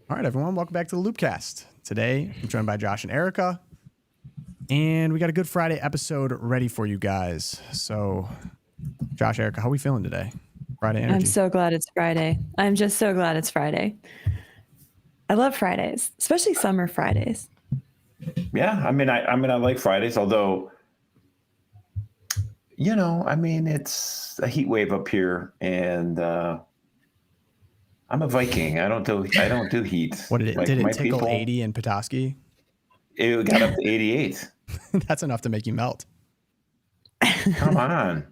All right, everyone, welcome back to the LOOPCast. Today, I'm joined by Josh and Erica, and we got a good Friday episode ready for you guys. So, Josh, Erica, how are we feeling today? Friday energy. I'm so glad it's Friday. I'm just so glad it's Friday. I love Fridays, especially summer Fridays. Yeah, I like Fridays, although, it's a heat wave up here, and I'm a Viking. I don't do heat. What did it? Did it tickle 80 in Petoskey? It got up to 88. That's enough to make you melt. Come on,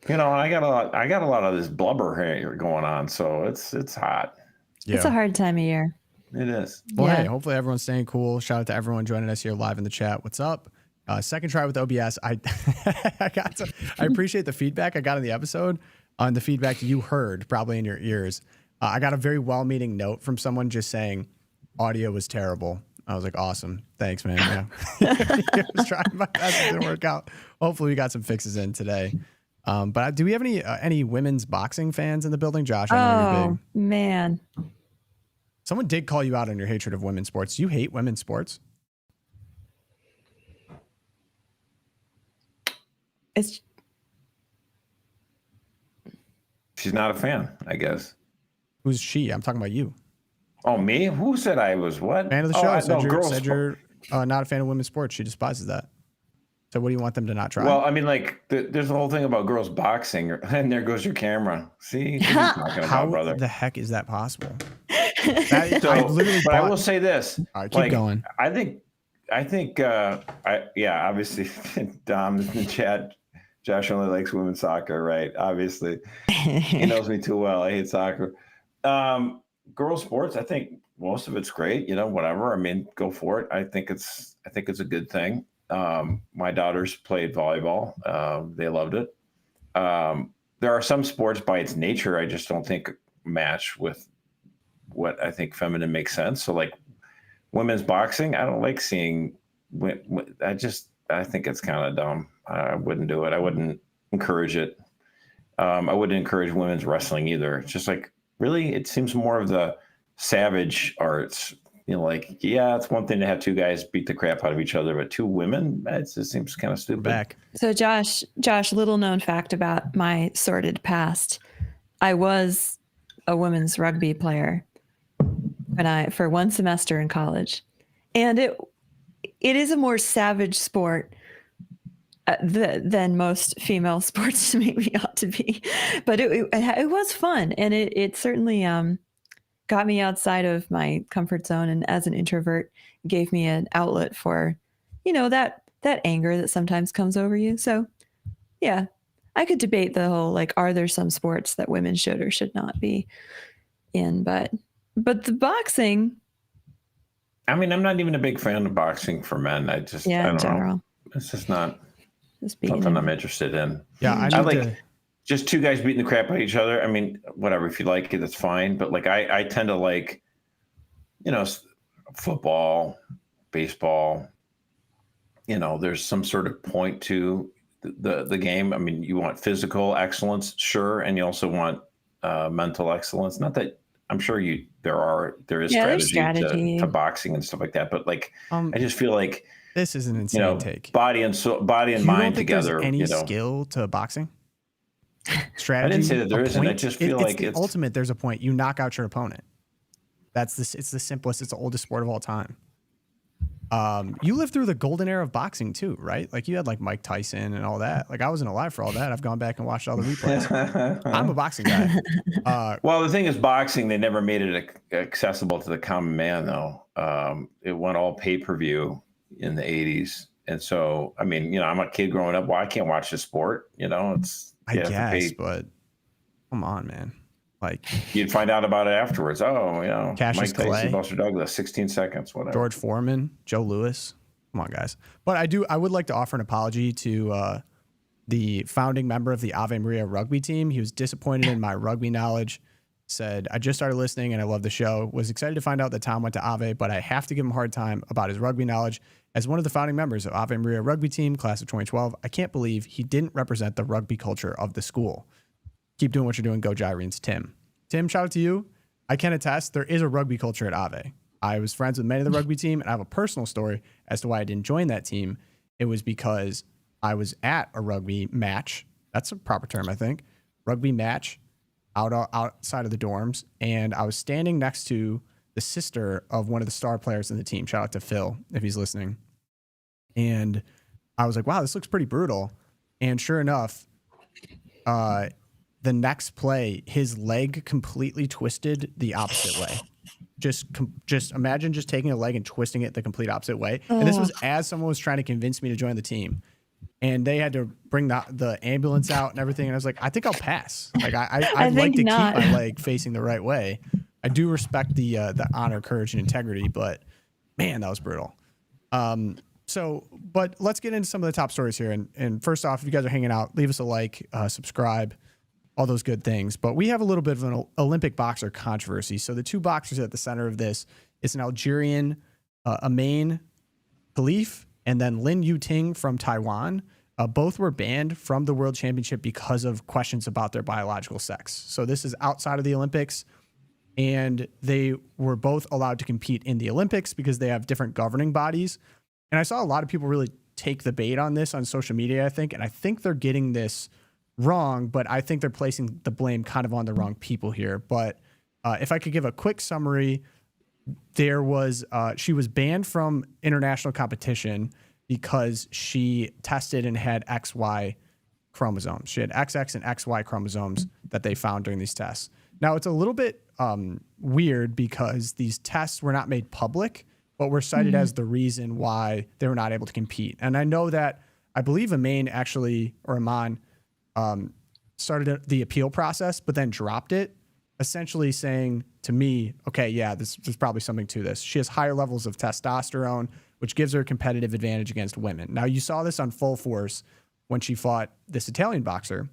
I got a lot of this blubber here going on, so it's hot. Yeah. It's a hard time of year. It is. Well, Hey, hopefully everyone's staying cool. Shout out to everyone joining us here live in the chat. What's up? Second try with OBS. I appreciate the feedback I got in the episode, on the feedback you heard probably in your ears. I got a very well-meaning note from someone just saying audio was terrible. I was like, awesome. Thanks, man. Yeah. I was trying my best. It didn't work out. Hopefully we got some fixes in today. But do we have any women's boxing fans in the building, Josh? I know you're big. Man. Someone did call you out on your hatred of women's sports. Do you hate women's sports? She's not a fan, I guess. Who's she? I'm talking about you. Oh, me? Who said I was what? Fan of the show. Said you're not a fan of women's sports. She despises that. So what do you want them to not try? Well, I mean, there's the whole thing about girls boxing, and there goes your camera. See? How the heck is that possible? I will say this. All right, keep going. I think, obviously, Dom in the chat, Josh only likes women's soccer, right? Obviously. He knows me too well. I hate soccer. Girls sports, I think most of it's great, whatever. I mean, go for it. I think it's a good thing. My daughters played volleyball. They loved it. There are some sports by its nature I just don't think match with what I think feminine makes sense. So like women's boxing, I don't like seeing. I think it's kind of dumb. I wouldn't do it. I wouldn't encourage it. I wouldn't encourage women's wrestling either. It's just like, really, it seems more of the savage arts. It's one thing to have two guys beat the crap out of each other, but two women, it just seems kind of stupid. So Josh, little known fact about my sordid past. I was a women's rugby player for one semester in college. And it is a more savage sport than most female sports maybe ought to be. But it was fun. And it certainly got me outside of my comfort zone, and as an introvert gave me an outlet for that anger that sometimes comes over you. So yeah, I could debate the whole are there some sports that women should or should not be in, but the boxing, I mean, I'm not even a big fan of boxing for men. I don't know. It's just not something I'm interested in. Yeah, I like just two guys beating the crap out of each other. I mean, whatever, if you like it, that's fine. But I tend to like, football, baseball. There's some sort of point to the game. I mean, you want physical excellence, sure, and you also want mental excellence. Not that I'm sure there is strategy to boxing and stuff like that. But I just feel like this is an insane take. Body and mind together. There's any skill to boxing? Strategy. I didn't say that there isn't. I just feel like it's ultimate. There's a point. You knock out your opponent. It's the simplest. It's the oldest sport of all time. You lived through the golden era of boxing too, right? You had Mike Tyson and all that. I wasn't alive for all that. I've gone back and watched all the replays. I'm a boxing guy. Well, the thing is, boxing, they never made it accessible to the common man, though. It went all pay-per-view in the 80s. And so, I mean, I'm a kid growing up. Well, I can't watch the sport. I guess, but come on, man. You'd find out about it afterwards. Oh, Cassius Mike Tyson, Clay, Buster Douglas, 16 seconds, whatever. George Foreman, Joe Louis. Come on, guys. But I would like to offer an apology to the founding member of the Ave Maria rugby team. He was disappointed in my rugby knowledge. Said, I just started listening and I love the show. Was excited to find out that Tom went to Ave, but I have to give him a hard time about his rugby knowledge. As one of the founding members of Ave Maria rugby team, class of 2012, I can't believe he didn't represent the rugby culture of the school. Keep doing what you're doing. Go Gyrenes. Tim, shout out to you. I can attest there is a rugby culture at Ave. I was friends with many of the rugby team, and I have a personal story as to why I didn't join that team. It was because I was at a rugby match. That's a proper term, I think. Rugby match outside of the dorms, and I was standing next to the sister of one of the star players in the team. Shout out to Phil if he's listening. And I was like, wow, this looks pretty brutal. And sure enough, the next play, his leg completely twisted the opposite way. Just imagine just taking a leg and twisting it the complete opposite way. And this was as someone was trying to convince me to join the team. And they had to bring the ambulance out and everything. And I was like, I think I'll pass. Like I'd like to keep my leg facing the right way. I do respect the honor, courage, and integrity, but man, that was brutal. But let's get into some of the top stories here. And first off, if you guys are hanging out, leave us a like, subscribe, all those good things. But we have a little bit of an Olympic boxer controversy. So the two boxers at the center of this is an Algerian, Amain Khalif, and then Lin Yuting from Taiwan. Both were banned from the World Championship because of questions about their biological sex. So this is outside of the Olympics. And they were both allowed to compete in the Olympics because they have different governing bodies. And I saw a lot of people really take the bait on this on social media, I think. And I think they're getting this wrong, but I think they're placing the blame kind of on the wrong people here. But if I could give a quick summary, she was banned from international competition because she tested and had XY chromosomes. She had XX and XY chromosomes that they found during these tests. Now, it's a little bit weird because these tests were not made public, but were cited as the reason why they were not able to compete. And I know that I believe Amain started the appeal process, but then dropped it, essentially saying to me, okay, yeah, there's probably something to this. She has higher levels of testosterone, which gives her a competitive advantage against women. Now, you saw this on full force when she fought this Italian boxer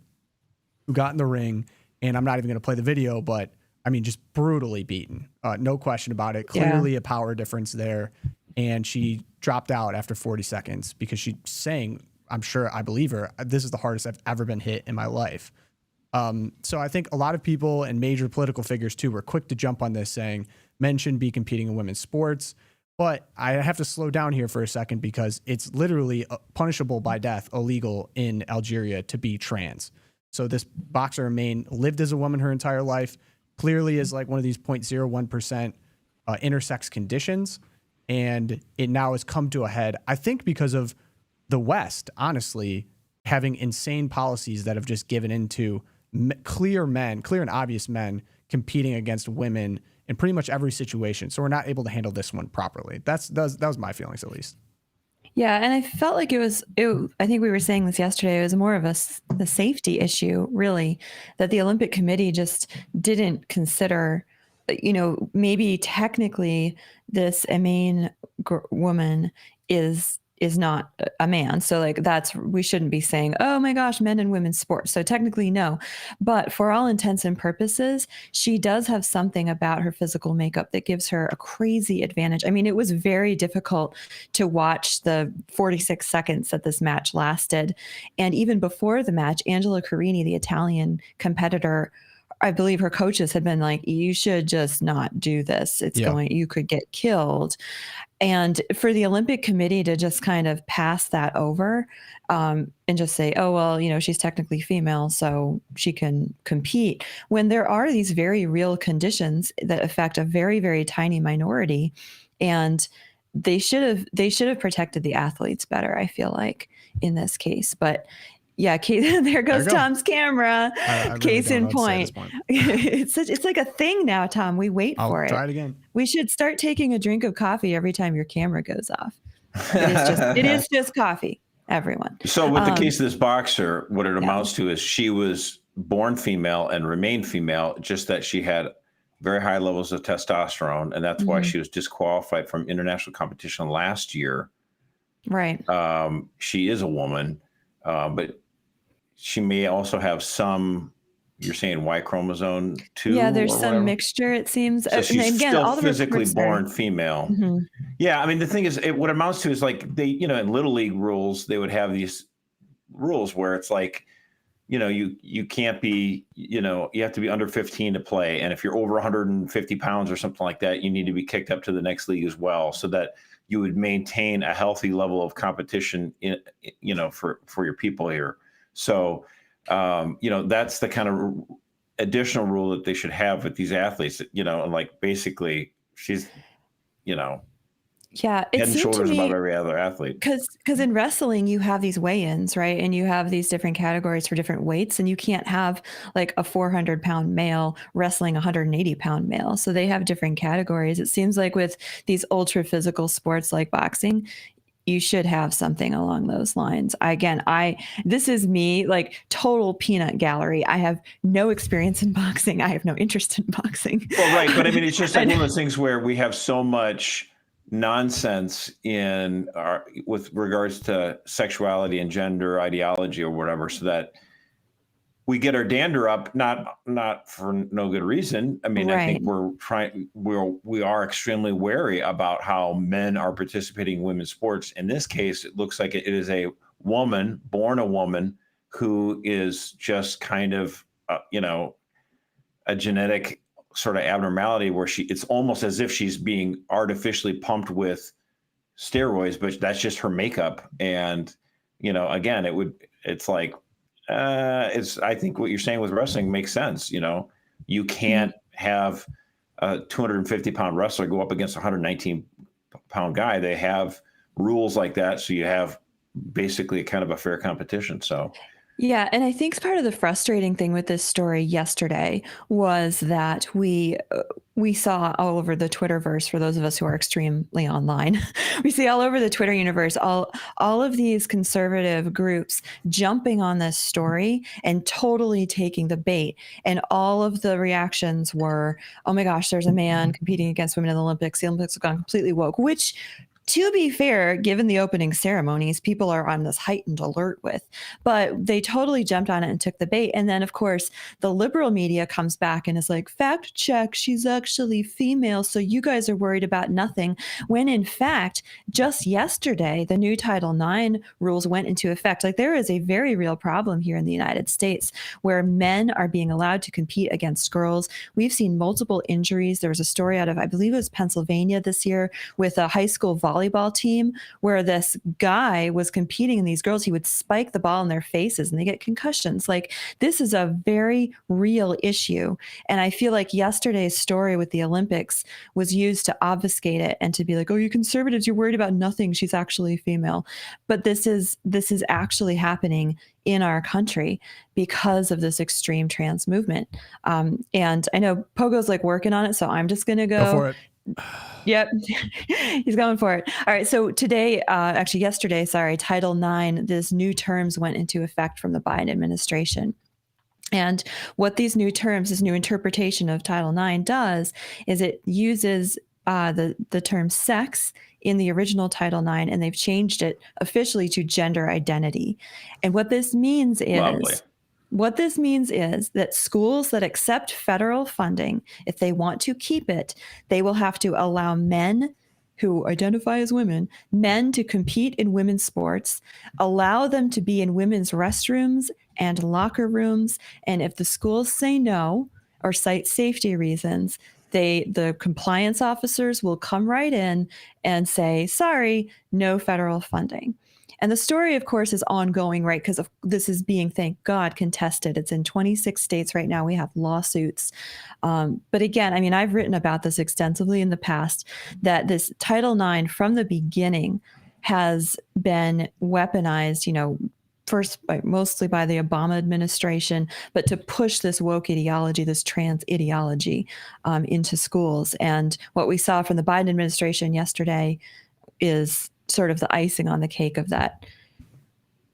who got in the ring, and I'm not even going to play the video, but I mean, just brutally beaten. No question about it. Clearly a power difference there. And she dropped out after 40 seconds because she's saying, I believe her, this is the hardest I've ever been hit in my life. So I think a lot of people and major political figures too were quick to jump on this, saying men shouldn't be competing in women's sports. But I have to slow down here for a second because it's literally punishable by death, illegal in Algeria to be trans. So this boxer Amain lived as a woman her entire life, clearly is like one of these 0.01% intersex conditions. And it now has come to a head, I think, because of the West, honestly, having insane policies that have just given into clear and obvious men competing against women in pretty much every situation. So we're not able to handle this one properly. That was my feelings, at least. Yeah, and I felt like I think we were saying this yesterday, it was more of the safety issue, really, that the Olympic Committee just didn't consider, maybe technically this Amain woman is not a man. So like we shouldn't be saying, oh my gosh, men and women's sports. So technically no, but for all intents and purposes, she does have something about her physical makeup that gives her a crazy advantage. I mean, it was very difficult to watch the 46 seconds that this match lasted. And even before the match, Angela Carini, the Italian competitor, I believe her coaches had been like, you should just not do this. You could get killed. And for the Olympic Committee to just kind of pass that over and just say, oh, well, she's technically female, so she can compete, when there are these very real conditions that affect a very, very tiny minority. And they should have protected the athletes better, I feel like, in this case. But yeah, there goes Tom's camera. I really case in point. It's like a thing now, Tom. We wait for it. I'll try it again. We should start taking a drink of coffee every time your camera goes off. It is just coffee, everyone. So with the case of this boxer, what it amounts to is she was born female and remained female, just that she had very high levels of testosterone, and that's why she was disqualified from international competition last year. Right. She is a woman, but she may also have some, you're saying Y chromosome 2? Yeah, there's some mixture, it seems. So she's still physically born female. Mm-hmm. Yeah, I mean, the thing is, what amounts to is like they, in Little League rules, they would have these rules where it's like, you can't be, you have to be under 15 to play. And if you're over 150 pounds or something like that, you need to be kicked up to the next league as well, so that you would maintain a healthy level of competition for your people here. So, that's the kind of additional rule that they should have with these athletes, and like basically she's, Yeah, it head and seemed to shoulders above me every other athlete. because in wrestling you have these weigh-ins, right? And you have these different categories for different weights, and you can't have like a 400-pound male wrestling a 180-pound male. So they have different categories. It seems like with these ultra physical sports like boxing, you should have something along those lines. This is me, like total peanut gallery. I have no experience in boxing. I have no interest in boxing. Well, right. But I mean, it's just like one of those things where we have so much nonsense with regards to sexuality and gender ideology or whatever, so that we get our dander up, not for no good reason. I mean, I think we are extremely wary about how men are participating in women's sports. In this case, it looks like it is a woman, born a woman, who is just kind of, a genetic sort of abnormality where it's almost as if she's being artificially pumped with steroids, but that's just her makeup. And, again, I think what you're saying with wrestling makes sense. You can't have a 250-pound wrestler go up against a 119-pound guy. They have rules like that. So you have basically kind of a fair competition. So. Yeah, and I think part of the frustrating thing with this story yesterday was that we saw all over the Twitterverse, for those of us who are extremely online, we see all over the Twitter universe, all of these conservative groups jumping on this story and totally taking the bait. And all of the reactions were, oh my gosh, there's a man competing against women in the Olympics. The Olympics have gone completely woke, which, to be fair, given the opening ceremonies, people are on this heightened alert with, but they totally jumped on it and took the bait. And then, of course, the liberal media comes back and is like, fact check, she's actually female, so you guys are worried about nothing. When in fact, just yesterday, the new Title IX rules went into effect. Like, there is a very real problem here in the United States where men are being allowed to compete against girls. We've seen multiple injuries. There was a story out of, I believe it was Pennsylvania this year, with a high school volleyball team where this guy was competing in these girls. He would spike the ball in their faces and they get concussions. Like, this is a very real issue. And I feel like yesterday's story with the Olympics was used to obfuscate it and to be like, oh, you conservatives, you're worried about nothing. She's actually female. But this is actually happening in our country because of this extreme trans movement. And I know Pogo's like working on it, so I'm just going to Go for it. Yep. He's going for it. All right. So today, yesterday, Title IX, this new terms went into effect from the Biden administration. And what these new terms, this new interpretation of Title IX does is it uses the term sex in the original Title IX, and they've changed it officially to gender identity. And what this means is... Lovely. What this means is that schools that accept federal funding, if they want to keep it, they will have to allow men who identify as women, men to compete in women's sports, allow them to be in women's restrooms and locker rooms. And if the schools say no or cite safety reasons, the compliance officers will come right in and say, sorry, no federal funding. And the story, of course, is ongoing, right? Because this is being, thank God, contested. It's in 26 states right now. We have lawsuits. But again, I mean, I've written about this extensively in the past, that this Title IX from the beginning has been weaponized, mostly by the Obama administration, but to push this woke ideology, this trans ideology into schools. And what we saw from the Biden administration yesterday is sort of the icing on the cake of that.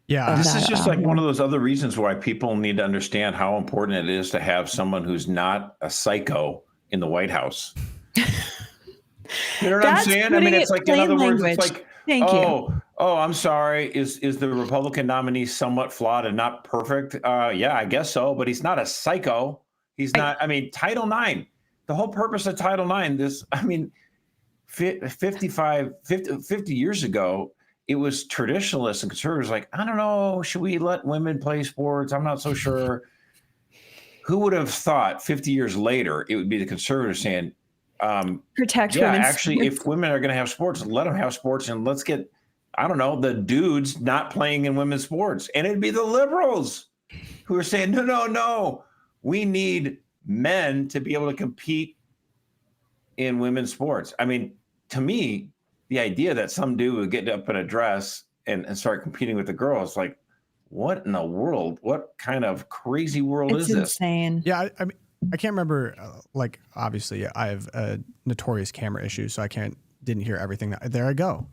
Yeah. This is just like one of those other reasons why people need to understand how important it is to have someone who's not a psycho in the White House. You know what I'm saying? I mean, it's like, in other words, it's like, I'm sorry. Is the Republican nominee somewhat flawed and not perfect? Yeah, I guess so. But he's not a psycho. He's not. I mean, Title IX, the whole purpose of Title IX, 50 years ago, it was traditionalists and conservatives like, I don't know, should we let women play sports? I'm not so sure. Who would have thought 50 years later it would be the conservatives saying, Protect yeah, women's actually, sports. if women are going to have sports, let them have sports, and let's get, I don't know, the dudes not playing in women's sports. And it'd be the liberals who are saying, no, we need men to be able to compete in women's sports. I mean, to me, the idea that some dude would get up in a dress and start competing with the girls, like, what in the world? What kind of crazy world It's is this? insane. Yeah, I mean, I can't remember. Like, obviously, I have a notorious camera issue, so didn't hear everything. There I go.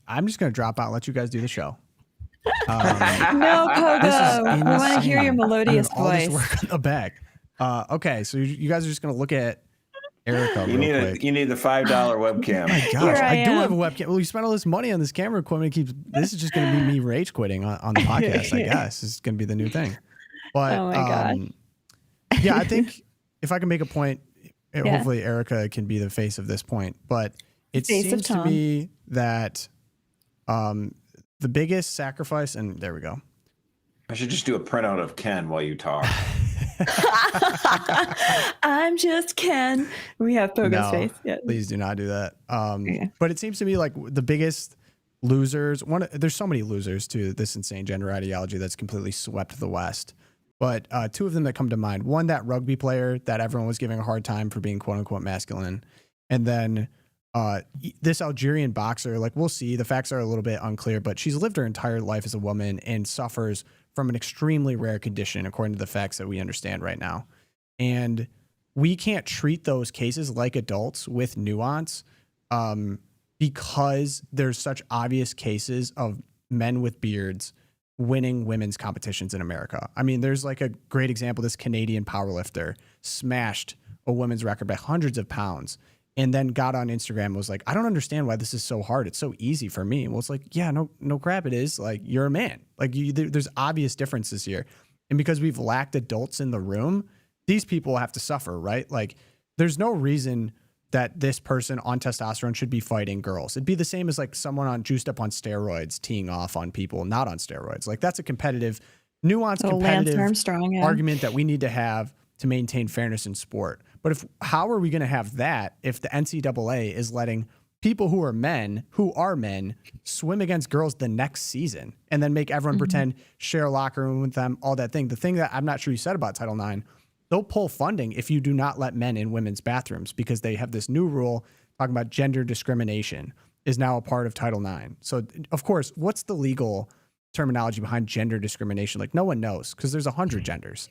I'm just gonna drop out and let you guys do the show. No, Pogo. We want to hear your melodious all voice. this work on the back. Okay, so you guys are just gonna look at Erica You real quick. need the $5 webcam. Oh my gosh, Here I do am. have a webcam. Well, you spent all this money on this camera equipment. This is just going to be me rage quitting on the podcast, I guess. This is going to be the new thing. But Oh my gosh. yeah, I think if I can make a point, hopefully Erica can be the face of this point. But it Face of seems to Tom. me that the biggest sacrifice, and there we go. I should just do a printout of Ken while you talk. I'm just Ken. We have Pogo's No, face. Yeah. please do not do that. Yeah. But it seems to me like the biggest losers. There's so many losers to this insane gender ideology that's completely swept the West. But two of them that come to mind. One, that rugby player that everyone was giving a hard time for being quote unquote masculine, and then this Algerian boxer. Like, we'll see. The facts are a little bit unclear, but she's lived her entire life as a woman and suffers from an extremely rare condition, according to the facts that we understand right now. And we can't treat those cases like adults with nuance because there's such obvious cases of men with beards winning women's competitions in America. I mean, there's like a great example. This Canadian powerlifter smashed a women's record by hundreds of pounds and then got on Instagram and was like, I don't understand why this is so hard. It's so easy for me. Well, it's like, yeah, no crap. It is. Like, you're a man. Like, there's obvious differences here. And because we've lacked adults in the room, these people have to suffer, right? Like, there's no reason that this person on testosterone should be fighting girls. It'd be the same as like someone juiced up on steroids teeing off on people not on steroids. Like, that's a competitive, nuanced, Oh, Lance competitive Armstrong, yeah. argument that we need to have to maintain fairness in sport. But how are we going to have that if the NCAA is letting people who are men swim against girls the next season and then make everyone pretend, share a locker room with them, all that thing? The thing that I'm not sure you said about Title IX, they'll pull funding if you do not let men in women's bathrooms because they have this new rule talking about gender discrimination is now a part of Title IX. So, of course, what's the legal terminology behind gender discrimination? Like, no one knows because there's 100 genders.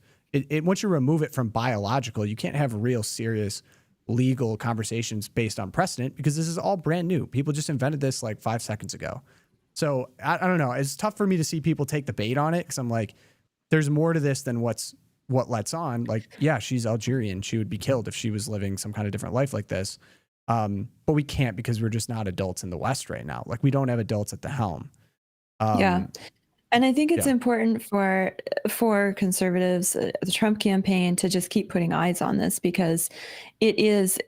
Once you remove it from biological, you can't have real serious legal conversations based on precedent because this is all brand new. People just invented this like 5 seconds ago. So I don't know. It's tough for me to see people take the bait on it because I'm like, there's more to this than what lets on. Like, yeah, she's Algerian. She would be killed if she was living some kind of different life like this. But we can't because we're just not adults in the West right now. Like, we don't have adults at the helm. Yeah. And I think it's important for conservatives, the Trump campaign, to just keep putting eyes on this because it is,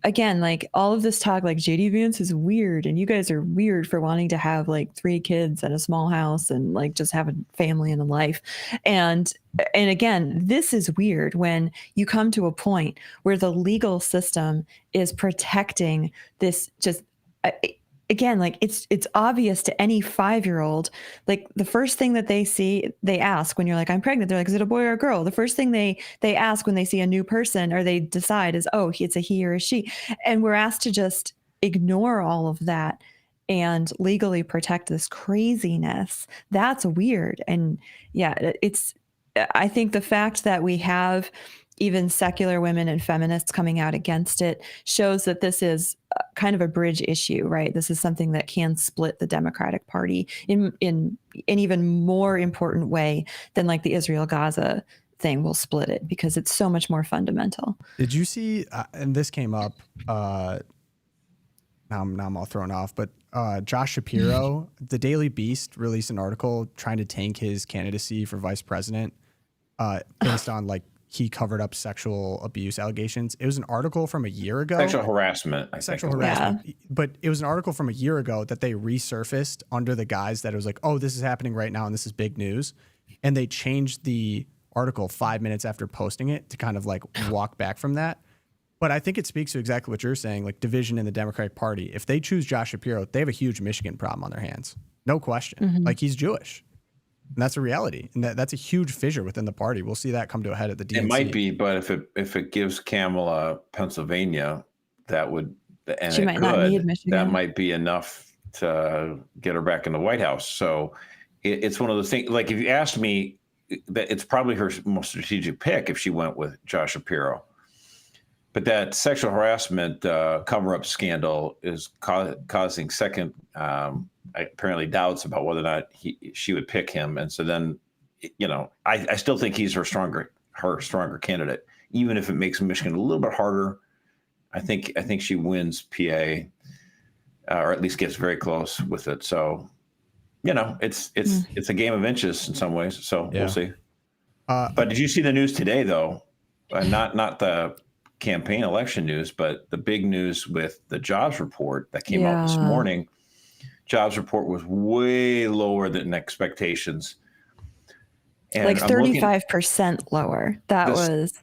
again, like all of this talk, like JD Vance is weird and you guys are weird for wanting to have like 3 kids and a small house and like just have a family and a life. And again, this is weird when you come to a point where the legal system is protecting this just again, like it's obvious to any 5-year-old, like the first thing that they ask when you're like, I'm pregnant, they're like, is it a boy or a girl? The first thing they ask when they see a new person or they decide is, oh, it's a he or a she. And we're asked to just ignore all of that and legally protect this craziness. That's weird. And yeah, I think the fact that we have even secular women and feminists coming out against it shows that this is kind of a bridge issue, right? This is something that can split the Democratic Party in an even more important way than like the Israel-Gaza thing will split it because it's so much more fundamental. Did you see, and this came up, now I'm all thrown off, but Josh Shapiro, the Daily Beast, released an article trying to tank his candidacy for vice president based on like he covered up sexual abuse allegations. It was an article from a year ago. Sexual harassment. Sexual harassment. But it was an article from a year ago that they resurfaced under the guise that it was like, oh, this is happening right now and this is big news. And they changed the article 5 minutes after posting it to kind of like walk back from that. But I think it speaks to exactly what you're saying, like division in the Democratic Party. If they choose Josh Shapiro, they have a huge Michigan problem on their hands. No question. Like he's Jewish. And that's a reality. And that's a huge fissure within the party. We'll see that come to a head at the DNC. It might be, but if it gives Kamala Pennsylvania, that would, and she might not need Michigan. That might be enough to get her back in the White House. So it's one of those things, like if you asked me, that it's probably her most strategic pick if she went with Josh Shapiro. But that sexual harassment cover-up scandal is causing second, apparently, doubts about whether or not she would pick him. And so then, I still think he's her stronger candidate, even if it makes Michigan a little bit harder. I think she wins PA, or at least gets very close with it. So, it's a game of inches in some ways. So we'll see. But did you see the news today, though? Not the campaign election news, but the big news with the jobs report that came out this morning. Jobs report was way lower than expectations. And like 35% lower. That was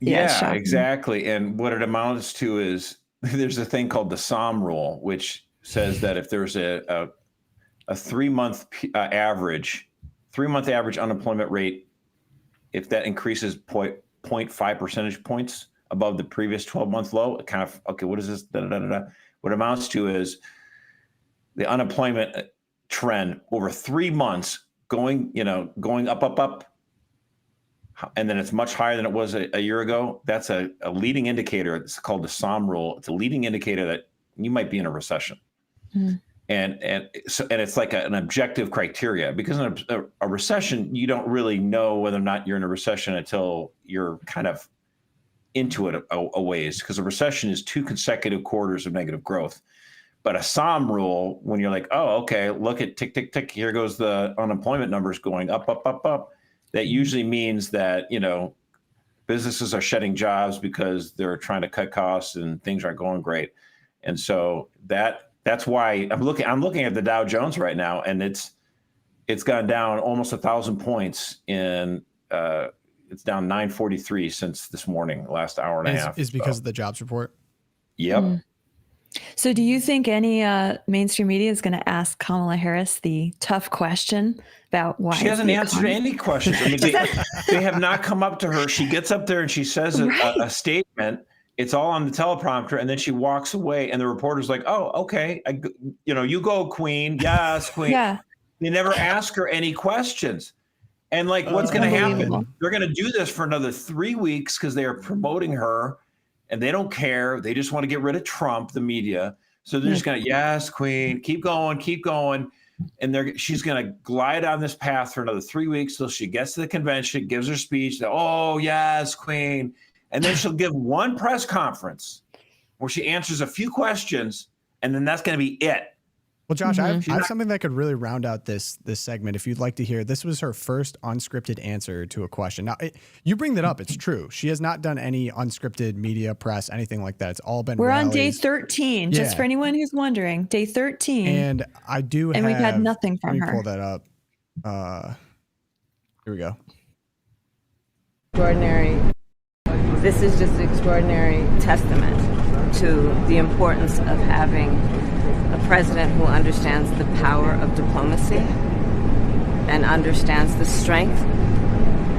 shocking. Exactly. And what it amounts to is there's a thing called the SOM rule, which says that if there's a 3-month average unemployment rate, if that increases 0.5 percentage points above the previous 12-month low, it kind of, okay, what is this? What it amounts to is the unemployment trend over 3 months going up, and then it's much higher than it was a year ago. That's a leading indicator. It's called the SOM rule. It's a leading indicator that you might be in a recession. And it's like an objective criteria, because in a recession, you don't really know whether or not you're in a recession until you're kind of into it a ways, because a recession is 2 consecutive quarters of negative growth. But a SOM rule, when you're like, oh, okay, look at tick, tick, tick, here goes the unemployment numbers going up, up, up, up. That usually means that, businesses are shedding jobs because they're trying to cut costs and things aren't going great. And so that's why I'm looking at the Dow Jones right now, and it's gone down almost 1,000 points it's down 943 since this morning, last hour and a half. Is because of the jobs report? Yep. So do you think any mainstream media is going to ask Kamala Harris the tough question about why she hasn't answered any questions? I mean, they have not come up to her. She gets up there and she says a statement. It's all on the teleprompter, and then she walks away, and the reporter's like, oh, okay. You go, Queen. Yes, Queen. Yeah. They never ask her any questions. And like, what's going to happen? They're going to do this for another 3 weeks because they are promoting her, and they don't care. They just want to get rid of Trump, the media. So they're just going to, yes, Queen, keep going. And she's going to glide on this path for another 3 weeks till she gets to the convention, gives her speech. Oh, yes, Queen. And then she'll give one press conference where she answers a few questions, and then that's going to be it. Well, Josh, I have something that could really round out this segment. If you'd like to hear, this was her first unscripted answer to a question. Now, you bring that up. It's true. She has not done any unscripted media press, anything like that. It's all been We're rallies. on day 13, just for anyone who's wondering. Day 13. And I do and we've had nothing from her. Let me pull that up. Here we go. Extraordinary. This is just an extraordinary testament to the importance of having a president who understands the power of diplomacy and understands the strength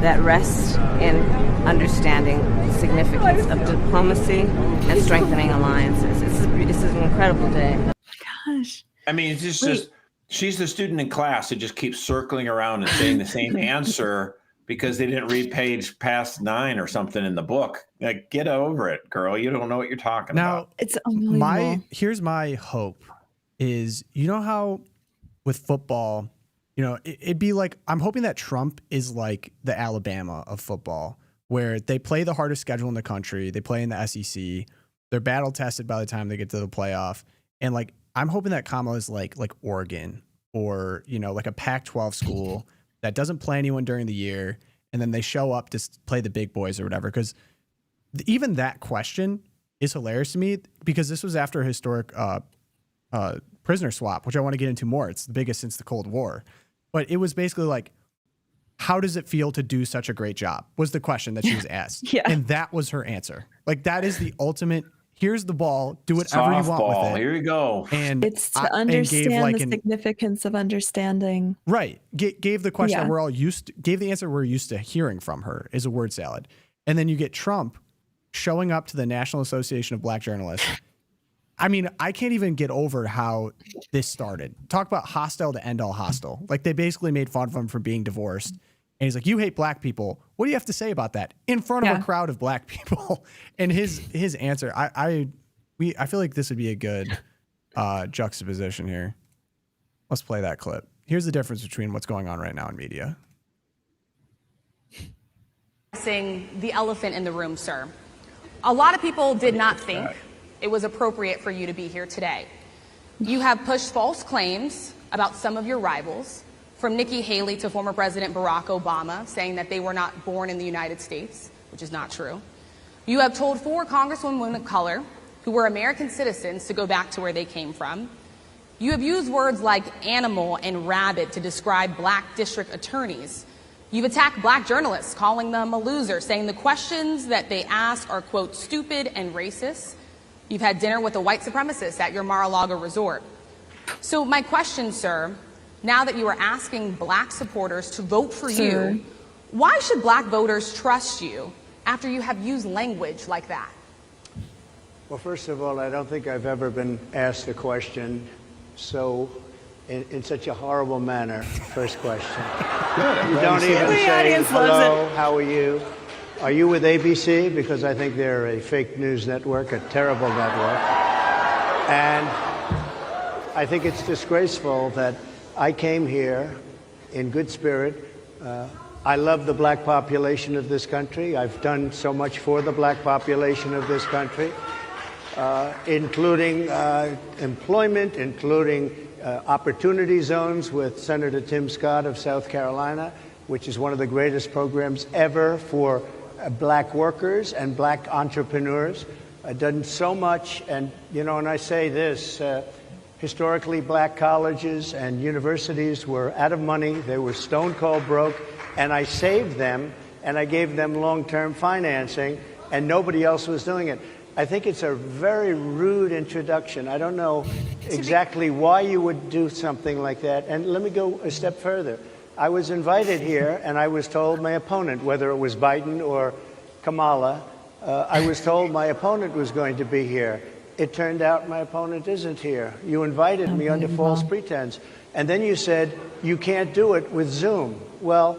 that rests in understanding the significance of diplomacy and strengthening alliances. This is an incredible day. Oh my gosh. I mean, it's just she's the student in class that just keeps circling around and saying the same answer because they didn't read page past 9 or something in the book. Like, get over it, girl. You don't know what you're talking about. It's unbelievable. Here's my hope is, how with football, it'd be like, I'm hoping that Trump is like the Alabama of football, where they play the hardest schedule in the country. They play in the SEC. They're battle tested by the time they get to the playoff. And like, I'm hoping that Kamala is like Oregon or, like a Pac-12 school that doesn't play anyone during the year. and then they show up to play the big boys or whatever. Because even that question is hilarious to me, because this was after a historic prisoner swap, which I want to get into more. It's the biggest since the Cold War. But it was basically like, how does it feel to do such a great job? Was the question that she was asked. Yeah. And that was her answer. Like, that is the ultimate, here's the ball, do whatever you want with it. Here you go. And It's to understand like the significance of understanding. Right. Gave the question that Yeah. we're all used to, gave the answer we're used to hearing from her is a word salad. And then you get Trump showing up to the National Association of Black Journalists. I mean, I can't even get over how this started. Talk about hostile to end all hostile. Like, they basically made fun of him for being divorced. And he's like, you hate black people. What do you have to say about that? In front of a crowd of black people. And his answer, I feel like this would be a good juxtaposition here. Let's play that clip. Here's the difference between what's going on right now in media. The elephant in the room, sir. A lot of people did not think it was appropriate for you to be here today. You have pushed false claims about some of your rivals, from Nikki Haley to former President Barack Obama, saying that they were not born in the United States, which is not true. You have told 4 congresswomen of color who were American citizens to go back to where they came from. You have used words like animal and rabid to describe black district attorneys. You've attacked black journalists, calling them a loser, saying the questions that they ask are, quote, stupid and racist. You've had dinner with a white supremacist at your Mar-a-Lago resort. So my question, sir, now that you are asking black supporters to vote for you, why should black voters trust you after you have used language like that? Well, first of all, I don't think I've ever been asked a question so in such a horrible manner. First question. You don't even say, hello, how are you? Are you with ABC? Because I think they're a fake news network, a terrible network. And I think it's disgraceful that I came here in good spirit. I love the black population of this country. I've done so much for the black population of this country, including employment, including opportunity zones with Senator Tim Scott of South Carolina, which is one of the greatest programs ever for black workers and black entrepreneurs. I've done so much, and and I say this, historically black colleges and universities were out of money, they were stone cold broke, and I saved them, and I gave them long-term financing, and nobody else was doing it. I think it's a very rude introduction. I don't know exactly why you would do something like that, and let me go a step further. I was invited here, and I was told my opponent, whether it was Biden or Kamala, I was told my opponent was going to be here. It turned out my opponent isn't here. You invited me under false pretense. And then you said, you can't do it with Zoom. Well,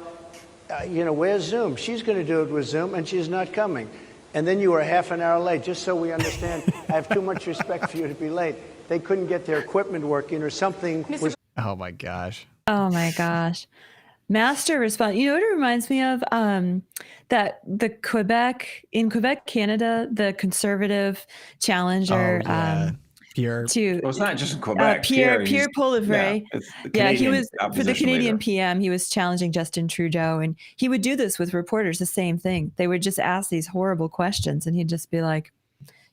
where's Zoom? She's going to do it with Zoom, and she's not coming. And then you were half an hour late, just so we understand. I have too much respect for you to be late. They couldn't get their equipment working or something was... Oh, my gosh. Oh, my gosh. Master response. You know what it reminds me of? That in Quebec, Canada, the conservative challenger Pierre. Well, it's not just in Quebec. Pierre Poilievre. He was for the Canadian leader. PM. He was challenging Justin Trudeau, and he would do this with reporters. The same thing. They would just ask these horrible questions, and he'd just be like,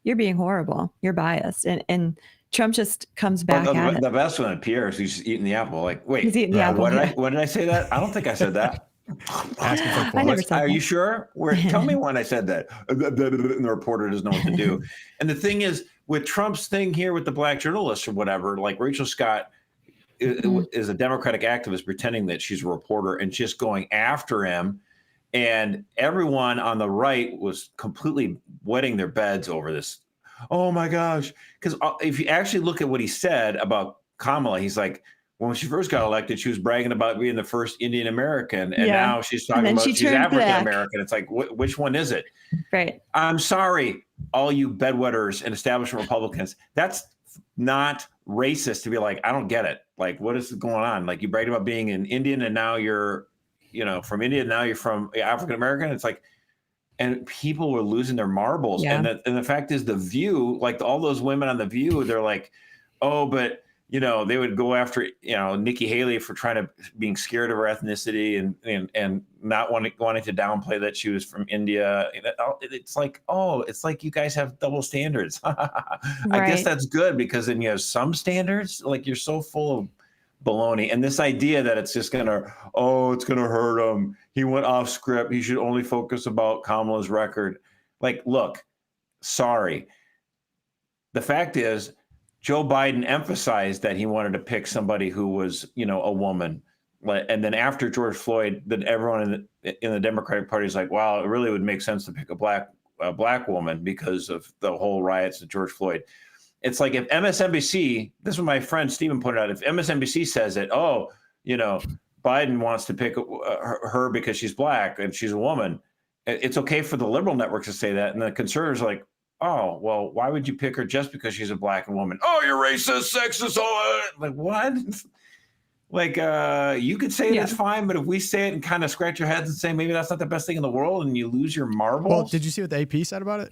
"You're being horrible. You're biased." And Trump just comes back at it. The best one at Pierre is he's eating the apple. Like, wait, he's eating the apple. When did I say that? I don't think I said that. Asking for quotes. I never said Are that. you sure? Tell me when I said that. And the reporter doesn't know what to do. And the thing is, with Trump's thing here with the black journalists or whatever, like Rachel Scott is a Democratic activist pretending that she's a reporter and just going after him. And everyone on the right was completely wetting their beds over this. Oh, my gosh. Because if you actually look at what he said about Kamala, he's like, when she first got elected, she was bragging about being the first Indian American. And now she's talking about she's African American. It's like, which one is it? Right. I'm sorry, all you bedwetters and establishment Republicans. That's not racist to be like, I don't get it. Like, what is going on? Like, you bragged about being an Indian and now you're, from India, and now you're from African American. It's like, and people were losing their marbles. Yeah. And the fact is, The View, like all those women on The View, they're like, oh, but they would go after, Nikki Haley for being scared of her ethnicity and not wanting to downplay that she was from India. It's like you guys have double standards. I guess that's good, because then you have some standards. Like, you're so full of baloney. And this idea that it's just it's going to hurt him. He went off script. He should only focus about Kamala's record. Like, look, sorry. The fact is, Joe Biden emphasized that he wanted to pick somebody who was, a woman. And then after George Floyd, then everyone in the Democratic Party is like, wow, it really would make sense to pick a black woman because of the whole riots of George Floyd. It's like, if MSNBC, this is what my friend Stephen pointed out, if MSNBC says it, Biden wants to pick her because she's black and she's a woman, it's okay for the liberal networks to say that. And the conservatives are like, oh, well, why would you pick her just because she's a black woman? Oh, you're racist, sexist. Like, what? Like, you could say it's fine, but if we say it and kind of scratch your heads and say maybe that's not the best thing in the world, and you lose your marbles. Well, did you see what the AP said about it?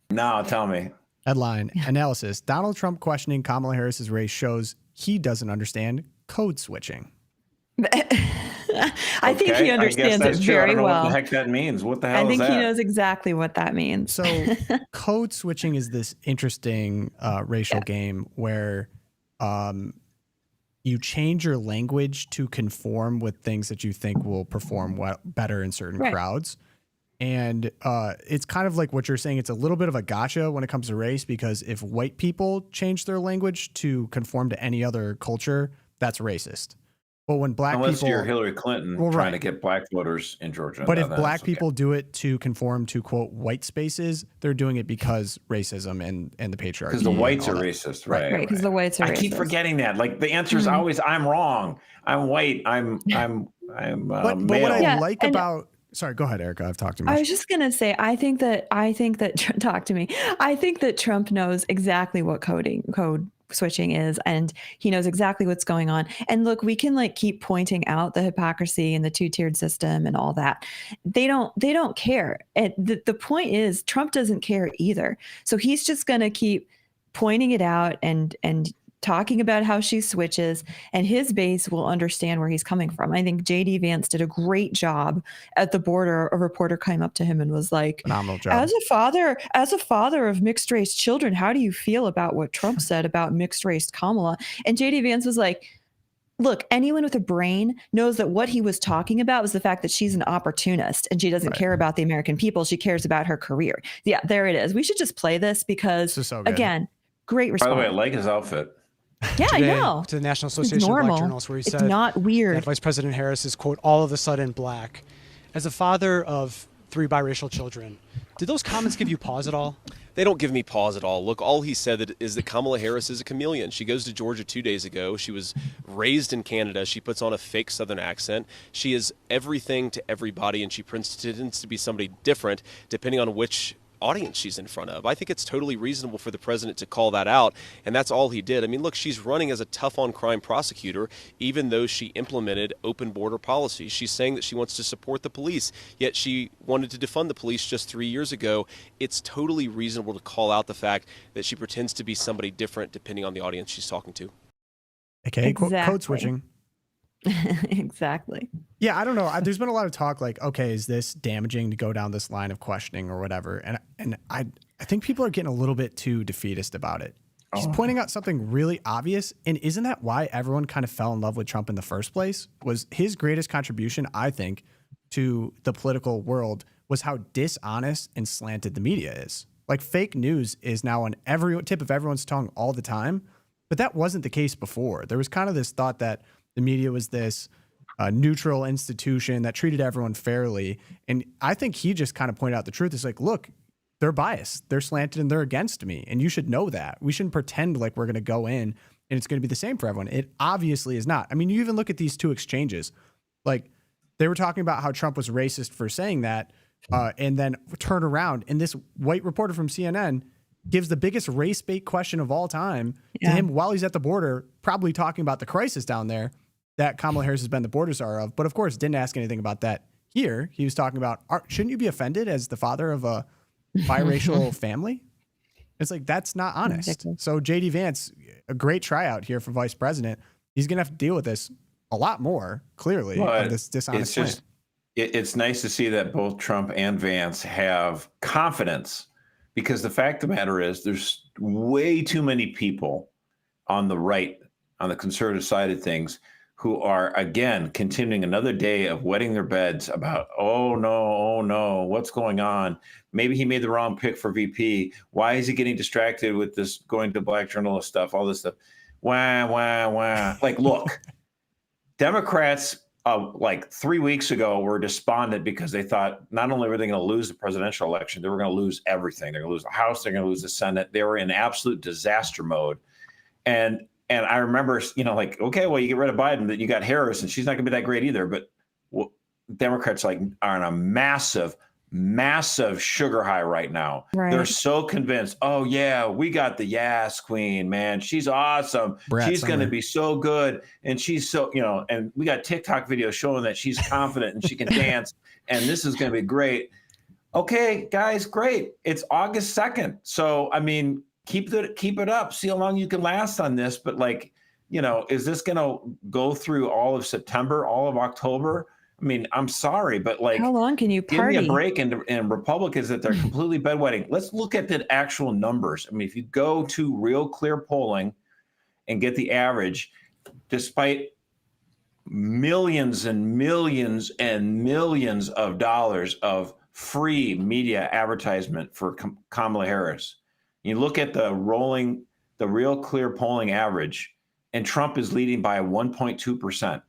No, tell me. Headline, analysis. Donald Trump questioning Kamala Harris's race shows he doesn't understand code switching. I think he understands it very well. What the heck that means? What the hell is that? I think he knows exactly what that means. So code switching is this interesting racial game where you change your language to conform with things that you think will perform better in certain crowds. And it's kind of like what you're saying. It's a little bit of a gotcha when it comes to race, because if white people change their language to conform to any other culture, that's racist. But when unless you're Hillary Clinton trying to get black voters in Georgia. But if black people do it to conform to, quote, white spaces, they're doing it because racism and the patriarchy. Because the whites are racist, right? Right, because the whites are racist. I keep forgetting that. Like, the answer is always, I'm wrong. I'm white. I'm male. But what I like about... Sorry, go ahead, Erica. I've talked too much. I was just going to say, I think that talk to me. I think that Trump knows exactly what code switching is, and he knows exactly what's going on. And look, we can keep pointing out the hypocrisy and the two-tiered system and all that. They don't care. And the point is, Trump doesn't care either. So he's just going to keep pointing it out and talking about how she switches, and his base will understand where he's coming from. I think JD Vance did a great job at the border. A reporter came up to him and was like, phenomenal job. As a father of mixed race children, how do you feel about what Trump said about mixed race Kamala? And JD Vance was like, look, anyone with a brain knows that what he was talking about was the fact that she's an opportunist and she doesn't care about the American people. She cares about her career. Yeah, there it is. We should just play this because, again, great response. By the way, I like his outfit. Yeah, I know. To the National Association of Black Journalists, where he said not weird that Vice President Harris is, quote, all of a sudden black. As a father of 3 biracial children, did those comments give you pause at all? They don't give me pause at all. Look, all he said is that Kamala Harris is a chameleon. She goes to Georgia 2 days ago. She was raised in Canada. She puts on a fake Southern accent. She is everything to everybody, and she pretends to be somebody different depending on which audience she's in front of. I think it's totally reasonable for the president to call that out, and that's all he did. I mean, look, she's running as a tough-on-crime prosecutor, even though she implemented open border policies. She's saying that she wants to support the police, yet she wanted to defund the police just 3 years ago. It's totally reasonable to call out the fact that she pretends to be somebody different depending on the audience she's talking to. Okay, code switching. Exactly. Yeah, I don't know. There's been a lot of talk like, okay, is this damaging to go down this line of questioning or whatever? And I think people are getting a little bit too defeatist about it. He's pointing out something really obvious. And isn't that why everyone kind of fell in love with Trump in the first place? Was his greatest contribution, I think, to the political world was how dishonest and slanted the media is. Like, fake news is now on every tip of everyone's tongue all the time. But that wasn't the case before. There was kind of this thought that the media was this neutral institution that treated everyone fairly. And I think he just kind of pointed out the truth. It's like, look, they're biased, they're slanted, and they're against me. And you should know that. We shouldn't pretend like we're going to go in and it's going to be the same for everyone. It obviously is not. I mean, you even look at these 2 exchanges. Like, they were talking about how Trump was racist for saying that, and then turn around. And this white reporter from CNN gives the biggest race bait question of all time to him while he's at the border, probably talking about the crisis down there that Kamala Harris has been the border czar of. But of course, didn't ask anything about that here. He was talking about, shouldn't you be offended as the father of a biracial family? It's like, that's not honest. Ridiculous. So JD Vance, a great tryout here for vice president. He's going to have to deal with this a lot more, clearly, of this dishonest plan. It's nice to see that both Trump and Vance have confidence, because the fact of the matter is there's way too many people on the right, on the conservative side of things, who are, again, continuing another day of wetting their beds about, oh no, what's going on? Maybe he made the wrong pick for VP. Why is he getting distracted with this going to black journalist stuff, all this stuff? Wah. Like, look, Democrats, like 3 weeks ago, were despondent because they thought not only were they going to lose the presidential election, they were going to lose everything. They're going to lose the House, they're going to lose the Senate. They were in absolute disaster mode. And I remember, like, okay, well, you get rid of Biden, that you got Harris, and she's not going to be that great either. But Democrats are on a massive sugar high right now. Right. They're so convinced. Oh yeah, we got the Yas Queen, man. She's awesome. She's going to be so good, and she's so and we got TikTok videos showing that she's confident and she can dance, and this is going to be great. Okay, guys, great. It's August 2nd, so I mean, keep it up. See how long you can last on this. But is this going to go through all of September, all of October? I mean, I'm sorry, but how long can you party? Give me a break. And Republicans, that they're completely bedwetting. Let's look at the actual numbers. I mean, if you go to Real Clear Polling and get the average, despite millions and millions and millions of dollars of free media advertisement for Kamala Harris, you look at the Real Clear Polling average, and Trump is leading by 1.2%.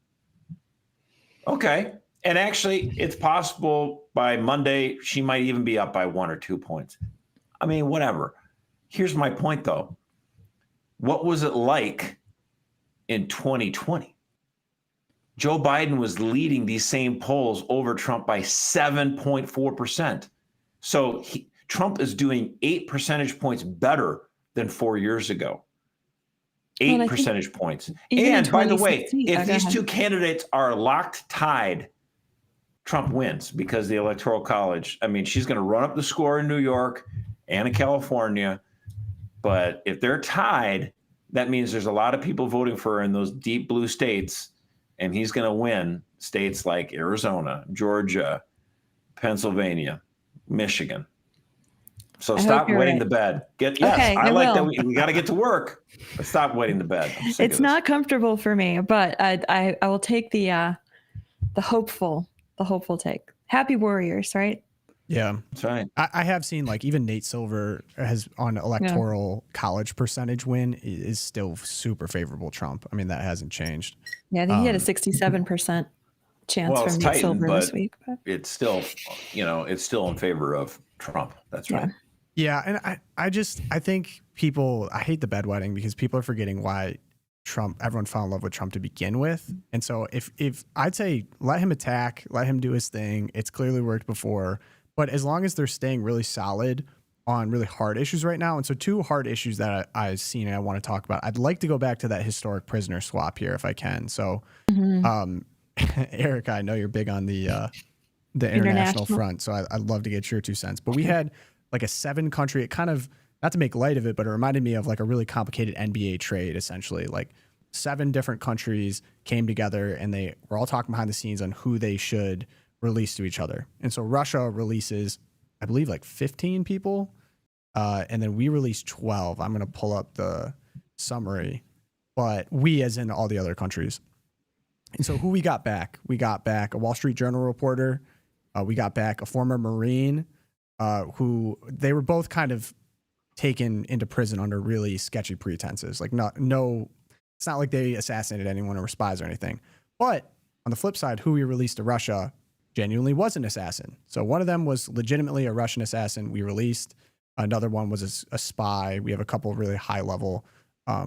Okay. And actually, it's possible by Monday, she might even be up by 1 or 2 points. I mean, whatever. Here's my point, though. What was it like in 2020? Joe Biden was leading these same polls over Trump by 7.4%. So Trump is doing 8 percentage points better than 4 years ago. 8 percentage points. And by the way, if these two candidates are locked tied, Trump wins, because the Electoral College, I mean, she's going to run up the score in New York and in California. But if they're tied, that means there's a lot of people voting for her in those deep blue states, and he's going to win states like Arizona, Georgia, Pennsylvania, Michigan. So stop wetting the bed. I like that. We got to get to work. But stop wetting the bed. It's not comfortable for me, but I will take the hopeful take. Happy Warriors, right? Yeah, that's right. I have seen even Nate Silver has on Electoral College percentage win is still super favorable Trump. I mean, that hasn't changed. Yeah, I think he had a 67% chance from Nate Silver this week. But it's still, it's still in favor of Trump. That's right. Yeah, and I think people, I hate the bedwetting, because people are forgetting why everyone fell in love with Trump to begin with. And so if I'd say let him attack, let him do his thing. It's clearly worked before, but as long as they're staying really solid on really hard issues right now. And so 2 hard issues that I've seen and I want to talk about. I'd like to go back to that historic prisoner swap here if I can. So Erica, I know you're big on the international front, so I'd love to get your 2 cents. But we had a 7-country, it kind of, not to make light of it, but it reminded me of a really complicated NBA trade, essentially. 7 different countries came together and they were all talking behind the scenes on who they should release to each other. And so Russia releases, I believe, 15 people. And then we release 12. I'm going to pull up the summary, but we as in all the other countries. And so who we got back? We got back a Wall Street Journal reporter. We got back a former Marine who they were both kind of taken into prison under really sketchy pretenses. It's not like they assassinated anyone or were spies or anything. But on the flip side, who we released to Russia genuinely was an assassin. So one of them was legitimately a Russian assassin we released. Another one was a spy. We have a couple of really high-level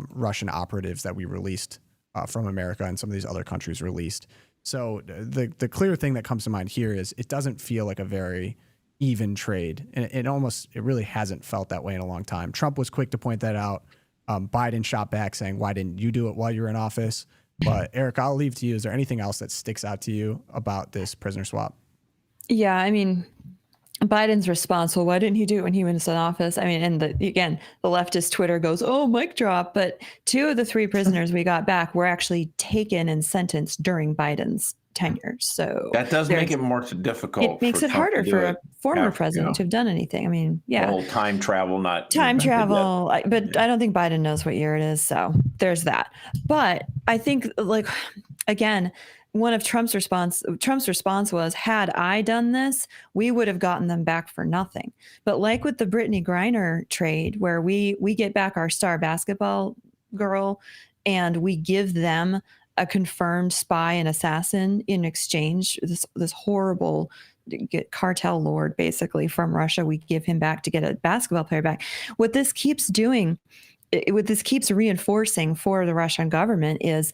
Russian operatives that we released from America, and some of these other countries released. So the clear thing that comes to mind here is it doesn't feel like a very even trade. And it really hasn't felt that way in a long time. Trump was quick to point that out. Biden shot back saying, why didn't you do it while you were in office? But Eric, I'll leave to you. Is there anything else that sticks out to you about this prisoner swap? Yeah, I mean, Biden's response, well, why didn't he do it when he was in office? I mean, and the leftist Twitter goes, oh, mic drop. But 2 of the 3 prisoners we got back were actually taken and sentenced during Biden's tenure. So that does make it more difficult. It makes it harder for a former president to have done anything. I mean, yeah. The whole time travel, but I don't think Biden knows what year it is. So there's that. But I think, like, again, one of Trump's response was, had I done this, we would have gotten them back for nothing. But like with the Brittany Griner trade, where we get back our star basketball girl and we give them a confirmed spy and assassin in exchange, this horrible cartel lord basically from Russia, we give him back to get a basketball player back. What this keeps doing, what this keeps reinforcing for the Russian government is,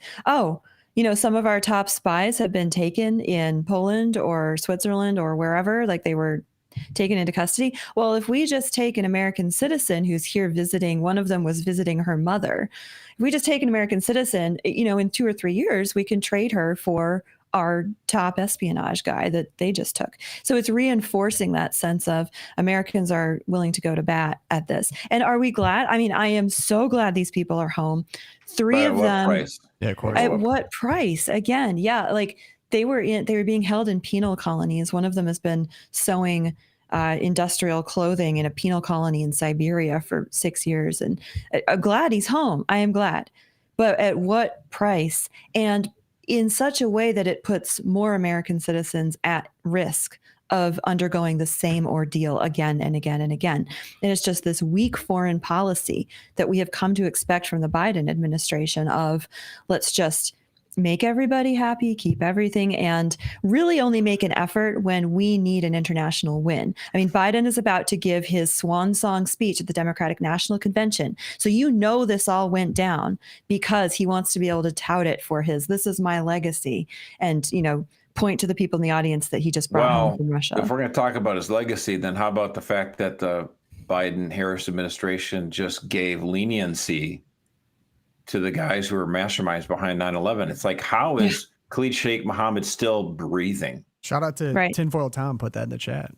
some of our top spies have been taken in Poland or Switzerland or wherever, like they were taken into custody. Well, if we just take an American citizen who's here visiting, one of them was visiting her mother. If we just take an American citizen, in 2 or 3 years, we can trade her for our top espionage guy that they just took. So it's reinforcing that sense of Americans are willing to go to bat at this. And are we glad? I mean, I am so glad these people are home. 3 of them. Price? Yeah, of course. At what price? Again, yeah, like they were being held in penal colonies. One of them has been sewing industrial clothing in a penal colony in Siberia for 6 years. And I'm glad he's home. I am glad. But at what price? And in such a way that it puts more American citizens at risk of undergoing the same ordeal again and again and again. And it's just this weak foreign policy that we have come to expect from the Biden administration of, let's just make everybody happy, keep everything, and really only make an effort when we need an international win. I mean, Biden is about to give his swan song speech at the Democratic National Convention. So this all went down because he wants to be able to tout it for this is my legacy, and, point to the people in the audience that he just brought home from Russia. If we're going to talk about his legacy, then how about the fact that the Biden-Harris administration just gave leniency to the guys who were masterminds behind 9/11. It's like, how is Khalid Sheikh Mohammed still breathing? Shout out to Tinfoil Tom, put that in the chat.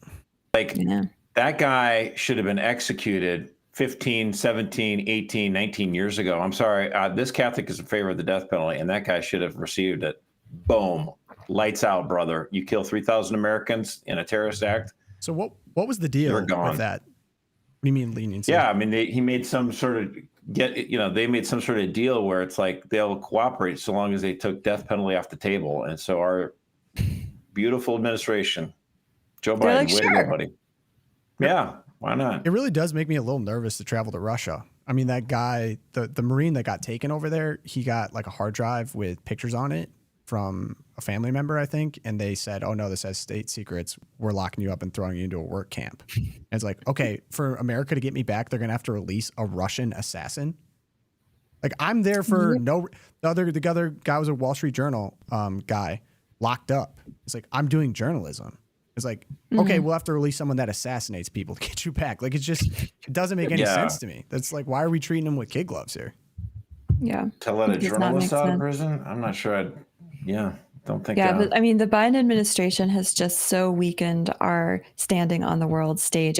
That guy should have been executed 15, 17, 18, 19 years ago. I'm sorry, this Catholic is in favor of the death penalty, and that guy should have received it. Boom. Lights out, brother. You kill 3,000 Americans in a terrorist act. So what was the deal with that? What do you mean leniency? Yeah, I mean, he made some sort of they made some sort of deal where it's like they'll cooperate so long as they took death penalty off the table. And so our beautiful administration, Joe Biden, way to go, buddy. Yeah, why not? It really does make me a little nervous to travel to Russia. I mean, that guy, the Marine that got taken over there, he got like a hard drive with pictures on it from a family member, I think. And they said, oh no, this has state secrets. We're locking you up and throwing you into a work camp. And it's like, okay, for America to get me back, they're going to have to release a Russian assassin. Like, I'm there for the other guy was a Wall Street Journal guy locked up. It's like, I'm doing journalism. It's like, okay, we'll have to release someone that assassinates people to get you back. Like, it doesn't make any sense to me. That's like, why are we treating them with kid gloves here? Yeah. To let a journalist out of prison? I'm not sure don't think. Yeah, but I mean, the Biden administration has just so weakened our standing on the world stage.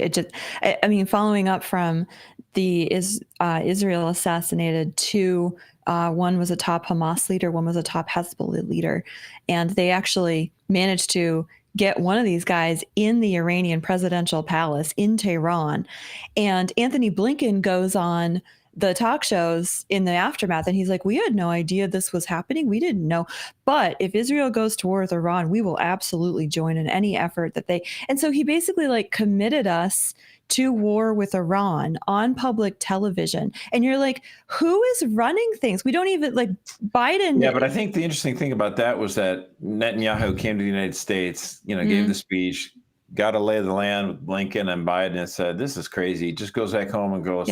Following up from the Israel assassinated 2, one was a top Hamas leader, one was a top Hezbollah leader, and they actually managed to get one of these guys in the Iranian presidential palace in Tehran. And Anthony Blinken goes on the talk shows in the aftermath, and he's like, we had no idea this was happening. We didn't know. But if Israel goes to war with Iran, we will absolutely join in any effort that they. And so he basically committed us to war with Iran on public television. And you're like, who is running things? We don't even Biden. Yeah, but I think the interesting thing about that was that Netanyahu came to the United States, gave the speech, got to lay the land with Blinken and Biden, and said, this is crazy. Just goes back home and goes,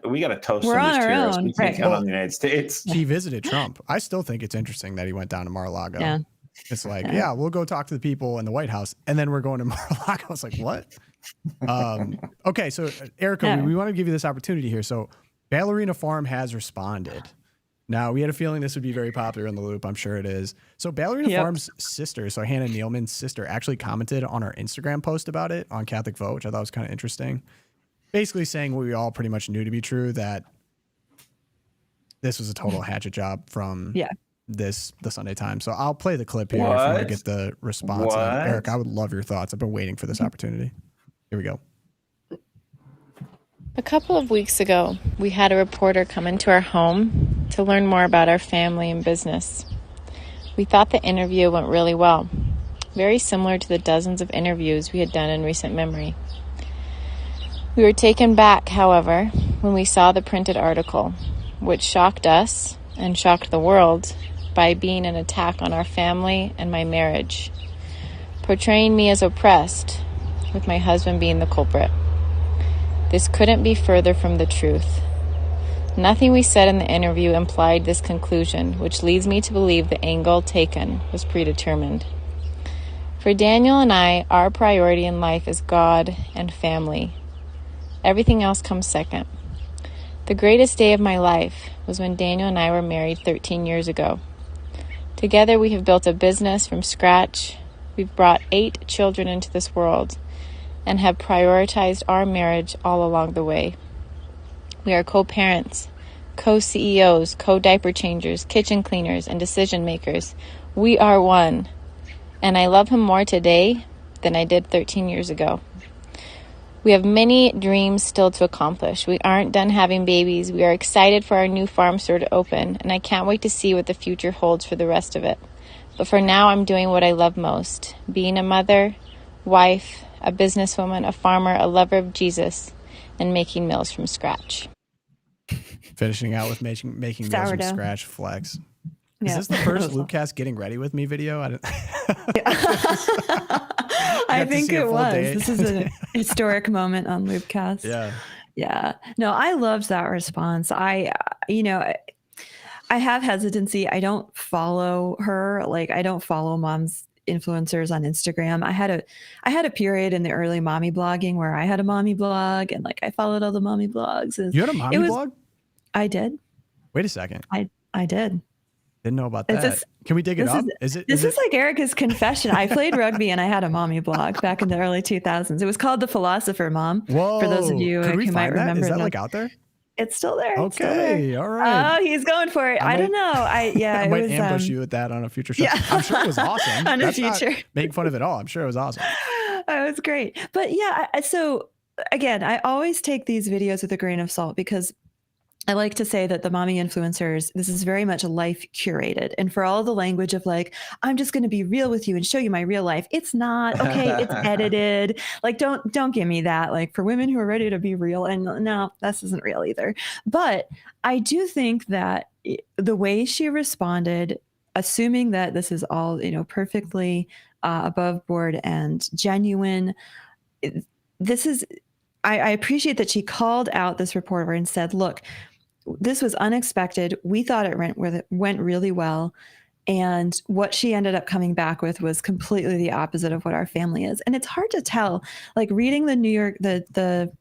we got to toast some of these terrorists. We can't count on the United States. He visited Trump. I still think it's interesting that he went down to Mar-a-Lago. Yeah. It's like, we'll go talk to the people in the White House, and then we're going to Mar-a-Lago. It's like, what? Okay, so Erica, we want to give you this opportunity here. So Ballerina Farm has responded Now, we had a feeling this would be very popular in the Loop. I'm sure it is. So Ballerina Farms' sister, so Hannah Nealman's sister, actually commented on our Instagram post about it on Catholic Vote, which I thought was kind of interesting. Basically saying what we all pretty much knew to be true, that this was a total hatchet job from the Sunday Times. So I'll play the clip here if you want to get the response. Eric, I would love your thoughts. I've been waiting for this opportunity. Here we go. A couple of weeks ago, we had a reporter come into our home to learn more about our family and business. We thought the interview went really well, very similar to the dozens of interviews we had done in recent memory. We were taken back, however, when we saw the printed article, which shocked us and shocked the world by being an attack on our family and my marriage, portraying me as oppressed, with my husband being the culprit. This couldn't be further from the truth. Nothing we said in the interview implied this conclusion, which leads me to believe the angle taken was predetermined. For Daniel and I, our priority in life is God and family. Everything else comes second. The greatest day of my life was when Daniel and I were married 13 years ago. Together we have built a business from scratch. We've brought 8 children into this world and have prioritized our marriage all along the way. We are co-parents, co-CEOs, co-diaper changers, kitchen cleaners, and decision makers. We are one. And I love him more today than I did 13 years ago. We have many dreams still to accomplish. We aren't done having babies. We are excited for our new farm store to open, and I can't wait to see what the future holds for the rest of it. But for now, I'm doing what I love most, being a mother, wife, a businesswoman, a farmer, a lover of Jesus, and making meals from scratch. Finishing out with making meals from scratch flex. Is this the first LOOPCast getting ready with me video? I think it was. This is a historic moment on LOOPCast. Yeah. No, I loved that response. I have hesitancy. I don't follow her. Like, I don't follow mom's influencers on Instagram. I had a period in the early mommy blogging where I had a mommy blog, and like I followed all the mommy blogs. And you had a mommy blog? I did. Wait a second. I did. Didn't know about that. Can we dig it up? This is like Erica's confession. I played rugby and I had a mommy blog back in the early 2000s. It was called The Philosopher Mom. Whoa. For those of you who might remember. Is that like out there? It's still there. Okay. Still there. All right. Oh, he's going for it. I don't know. I might ambush you with that on a future show. Yeah. I'm sure it was awesome. On a future. Making fun of it all. I'm sure it was awesome. It was great. But yeah, so again, I always take these videos with a grain of salt because I like to say that the mommy influencers, this is very much life curated. And for all the language of like, I'm just going to be real with you and show you my real life. It's not. Okay, it's edited. Like, don't give me that. Like, for women who are ready to be real. And no, this isn't real either. But I do think that the way she responded, assuming that this is all, perfectly above board and genuine, I appreciate that she called out this reporter and said, look, this was unexpected. We thought it went really well. And what she ended up coming back with was completely the opposite of what our family is. And it's hard to tell, like reading the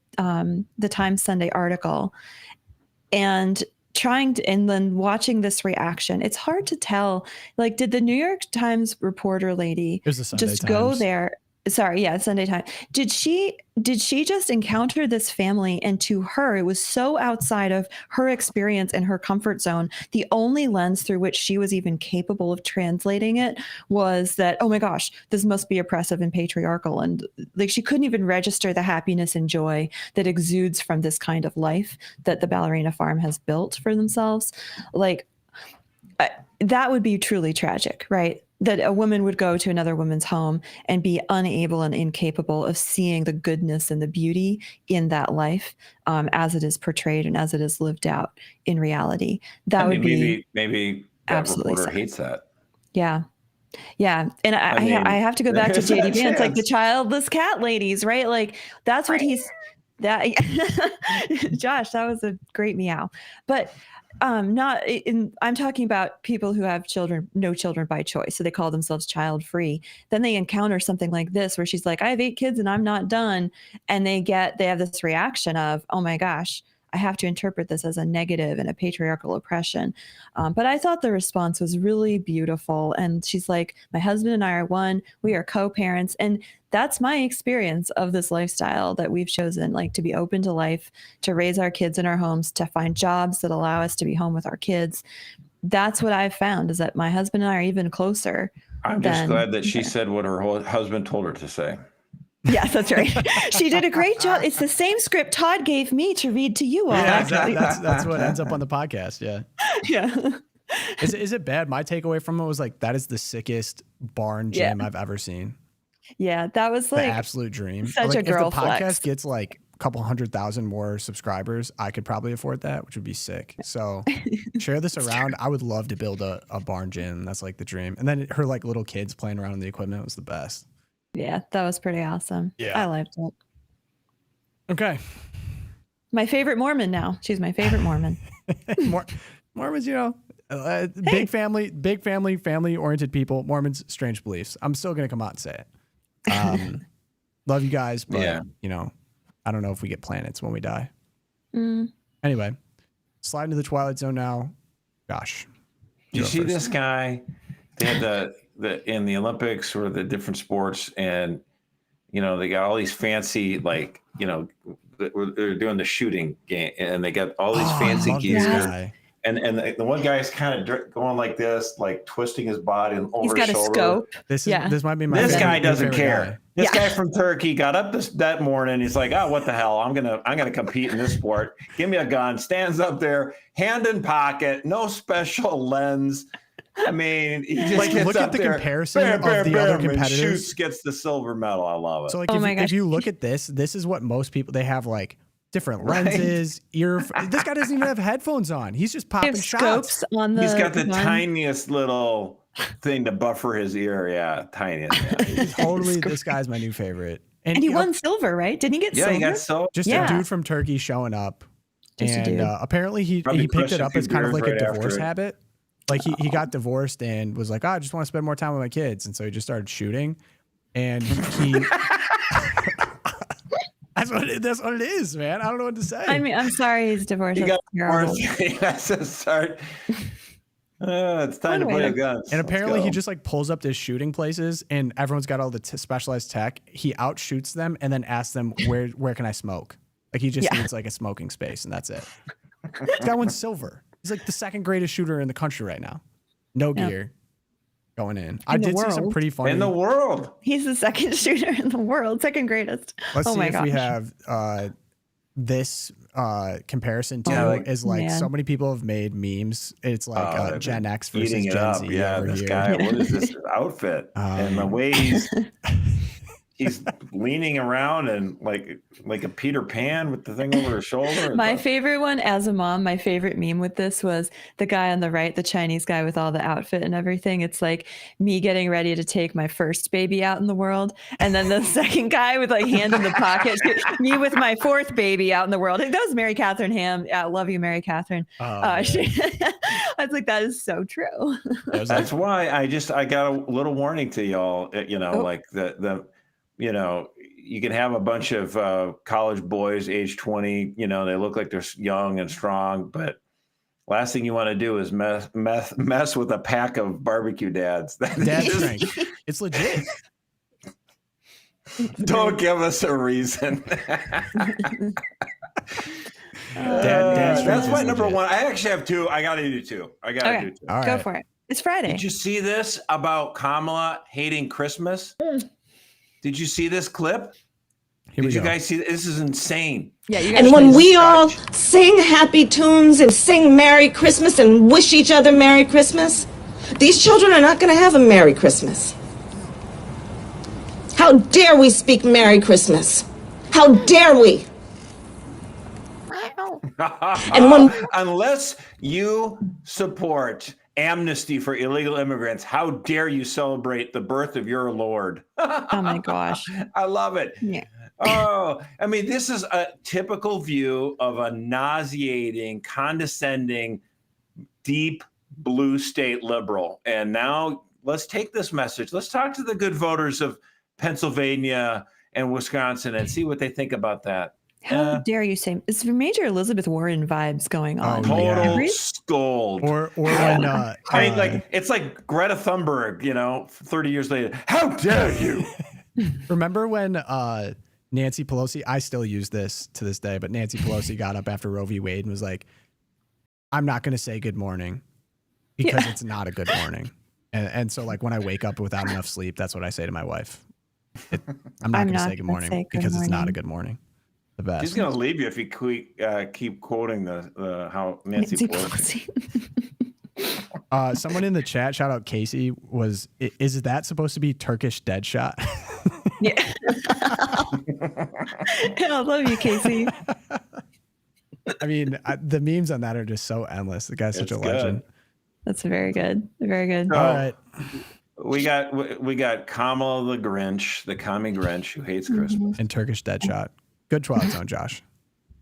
Times Sunday article and and then watching this reaction, it's hard to tell, like, did the New York Times reporter lady just go there? Sorry, yeah, Sunday Time. Did she just encounter this family, and to her it was so outside of her experience and her comfort zone? The only lens through which she was even capable of translating it was that, oh my gosh, this must be oppressive and patriarchal, and like she couldn't even register the happiness and joy that exudes from this kind of life that the Ballerina Farm has built for themselves. Like, that would be truly tragic, right? That a woman would go to another woman's home and be unable and incapable of seeing the goodness and the beauty in that life as it is portrayed and as it is lived out in reality. Maybe that reporter hates that. Yeah. Yeah. And I have to go back to JD Vance, like the childless cat ladies, right? Like that's what Josh, that was a great meow. But I'm talking about people who have no children by choice. So they call themselves child free. Then they encounter something like this, where she's like, I have 8 kids and I'm not done. And they have this reaction of, oh my gosh, I have to interpret this as a negative and a patriarchal oppression. But I thought the response was really beautiful. And she's like, my husband and I are one, we are co-parents. And that's my experience of this lifestyle that we've chosen, like to be open to life, to raise our kids in our homes, to find jobs that allow us to be home with our kids. That's what I've found, is that my husband and I are even closer. I'm just glad that she said what her husband told her to say. Yes, that's right. She did a great job. It's the same script Todd gave me to read to you all. Yeah, that's what ends up on the podcast. Yeah. Yeah. Is it bad? My takeaway from it was like, that is the sickest barn gym I've ever seen. Yeah, that was like the absolute dream. Such like, a girl if the podcast flex. gets like a couple 100,000 more subscribers, I could probably afford that, which would be sick. So share this around. I would love to build a barn gym. That's like the dream. And then her like little kids playing around in the equipment was the best. Yeah, that was pretty awesome. Yeah. I liked it. Okay. My favorite Mormon now. She's my favorite Mormon. Mormons, you know, big family oriented people. Mormons, strange beliefs. I'm still going to come out and say it. Love you guys, but you know, I don't know if we get planets when we die. Anyway, slide into the Twilight Zone now. Gosh. You see this guy? They had the in the Olympics or the different sports, and you know, they got all these fancy, like, you know, they're doing the shooting game, and they got all these fancy gear. And the one guy's kind of going like this, like twisting his body over his shoulder. He's got a scope. This might be my This favorite, guy doesn't care. Guy. This guy from Turkey got up that morning. He's like, oh, what the hell? I'm gonna compete in this sport. Give me a gun. Stands up there, hand in pocket, no special lens. I mean, he just like, gets look up at the there, comparison of the other competitors. Shoots, gets the silver medal. I love it. So like, if you look at this is what most people, they have like different lenses, this guy doesn't even have headphones on. He's just popping shots. He's got the tiniest little thing to buffer his ear. Yeah, tiniest. Yeah. Totally, this guy's my new favorite. And he won silver, right? Didn't he get silver? Yeah, he got silver. Just a dude from Turkey showing up. And apparently he picked it up as kind of like a divorce habit. Like he got divorced and was like, oh, I just want to spend more time with my kids. And so he just started shooting. And he that's what it is, man. I don't know what to say. I mean, I'm sorry he's divorced. He got divorced. He has to start. It's time to play the guns. And apparently he just like pulls up to shooting places, and everyone's got all the specialized tech. He outshoots them and then asks them, where can I smoke? Like he just needs like a smoking space, and that's it. This guy won silver. He's like the second greatest shooter in the country right now. No gear. Going in. I did see some pretty funny. In the world. He's the second shooter in the world. Second greatest. Let's see if we have this comparison too. So many people have made memes. It's like Gen X versus Gen Z. Yeah, this guy. What is this outfit? And the way he's leaning around and like a Peter Pan with the thing over his shoulder. My favorite one as a mom, my favorite meme with this was the guy on the right, the Chinese guy with all the outfit and everything. It's like me getting ready to take my first baby out in the world. And then the second guy with like hand in the pocket, me with my fourth baby out in the world. That was Mary Catherine Ham. I love you, Mary Catherine. I was like, that is so true. That's why I got a little warning to y'all, like you know, you can have a bunch of college boys, age 20, they look like they're young and strong, but last thing you want to do is mess with a pack of barbecue dads. Dad strength. It's legit. Don't give us a reason. That's my number one. I actually have two. I got to do two. Do two. All right. Go for it. It's Friday. Did you see this about Kamala hating Christmas? Did you see this clip? Did you guys see this? This is insane. Yeah, and when we all sing happy tunes and sing Merry Christmas and wish each other Merry Christmas, these children are not going to have a Merry Christmas. How dare we speak Merry Christmas? How dare we? And unless you support amnesty for illegal immigrants, how dare you celebrate the birth of your Lord? Oh my gosh. I love it. Yeah. Oh, I mean, this is a typical view of a nauseating, condescending, deep blue state liberal. And now let's take this message. Let's talk to the good voters of Pennsylvania and Wisconsin and see what they think about that. How dare you say it's Major Elizabeth Warren vibes going on? Total scold. Or when I mean, like it's like Greta Thunberg, 30 years later. How dare you? Remember when Nancy Pelosi, I still use this to this day, but Nancy Pelosi got up after Roe v. Wade and was like, I'm not going to say good morning because it's not a good morning. And so like when I wake up without enough sleep, that's what I say to my wife. I'm not going to say good morning because it's not a good morning. The best. She's going to leave you if you keep quoting the how Nancy Pelosi. Someone in the chat, shout out Casey, is that supposed to be Turkish dead shot? Yeah. I love you, Casey. I mean, the memes on that are just so endless. The guy's such a legend. That's very good. Very good. So, all right. We got Kamala the Grinch, the commie Grinch who hates Christmas. And Turkish dead shot. Good Twilight Zone, Josh.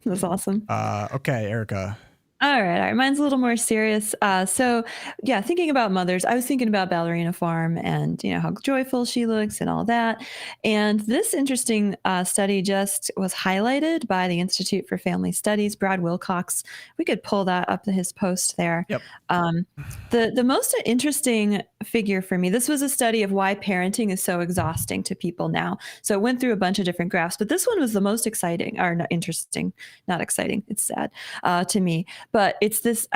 That's awesome. Okay, Erica. All right. Mine's a little more serious. So yeah, thinking about mothers, I was thinking about Ballerina Farm and, how joyful she looks and all that. And this interesting study just was highlighted by the Institute for Family Studies, Brad Wilcox. We could pull that up, his post there. Yep. The most interesting figure for me, this was a study of why parenting is so exhausting to people now. So it went through a bunch of different graphs, but this one was the most exciting, or not interesting, not exciting. It's sad to me. But it's this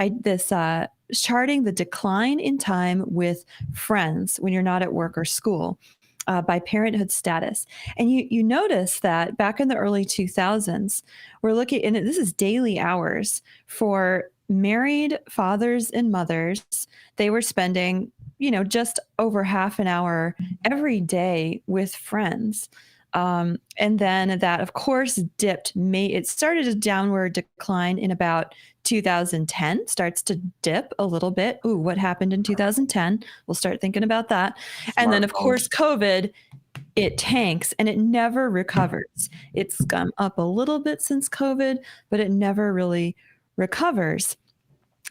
charting the decline in time with friends when you're not at work or school by parenthood status. And you notice that back in the early 2000s, we're looking, and this is daily hours for married fathers and mothers. They were spending, just over half an hour every day with friends. And then that, of course, dipped. It started a downward decline in about 2010, starts to dip a little bit. Ooh, what happened in 2010? We'll start thinking about that. And then, of course, COVID, it tanks and it never recovers. It's gone up a little bit since COVID, but it never really recovers.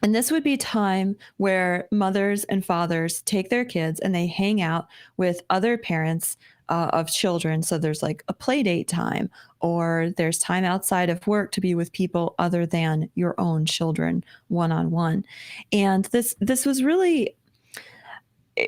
And this would be time where mothers and fathers take their kids and they hang out with other parents of children. So there's like a play date time, or there's time outside of work to be with people other than your own children one-on-one. And this was really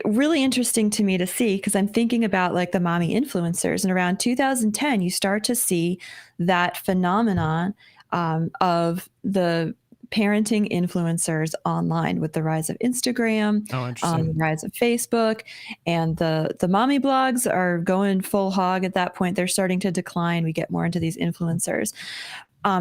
interesting to me to see, because I'm thinking about like the mommy influencers, and around 2010, you start to see that phenomenon of the parenting influencers online with the rise of Instagram, the rise of Facebook, and the mommy blogs are going full hog at that point. They're starting to decline. We get more into these influencers.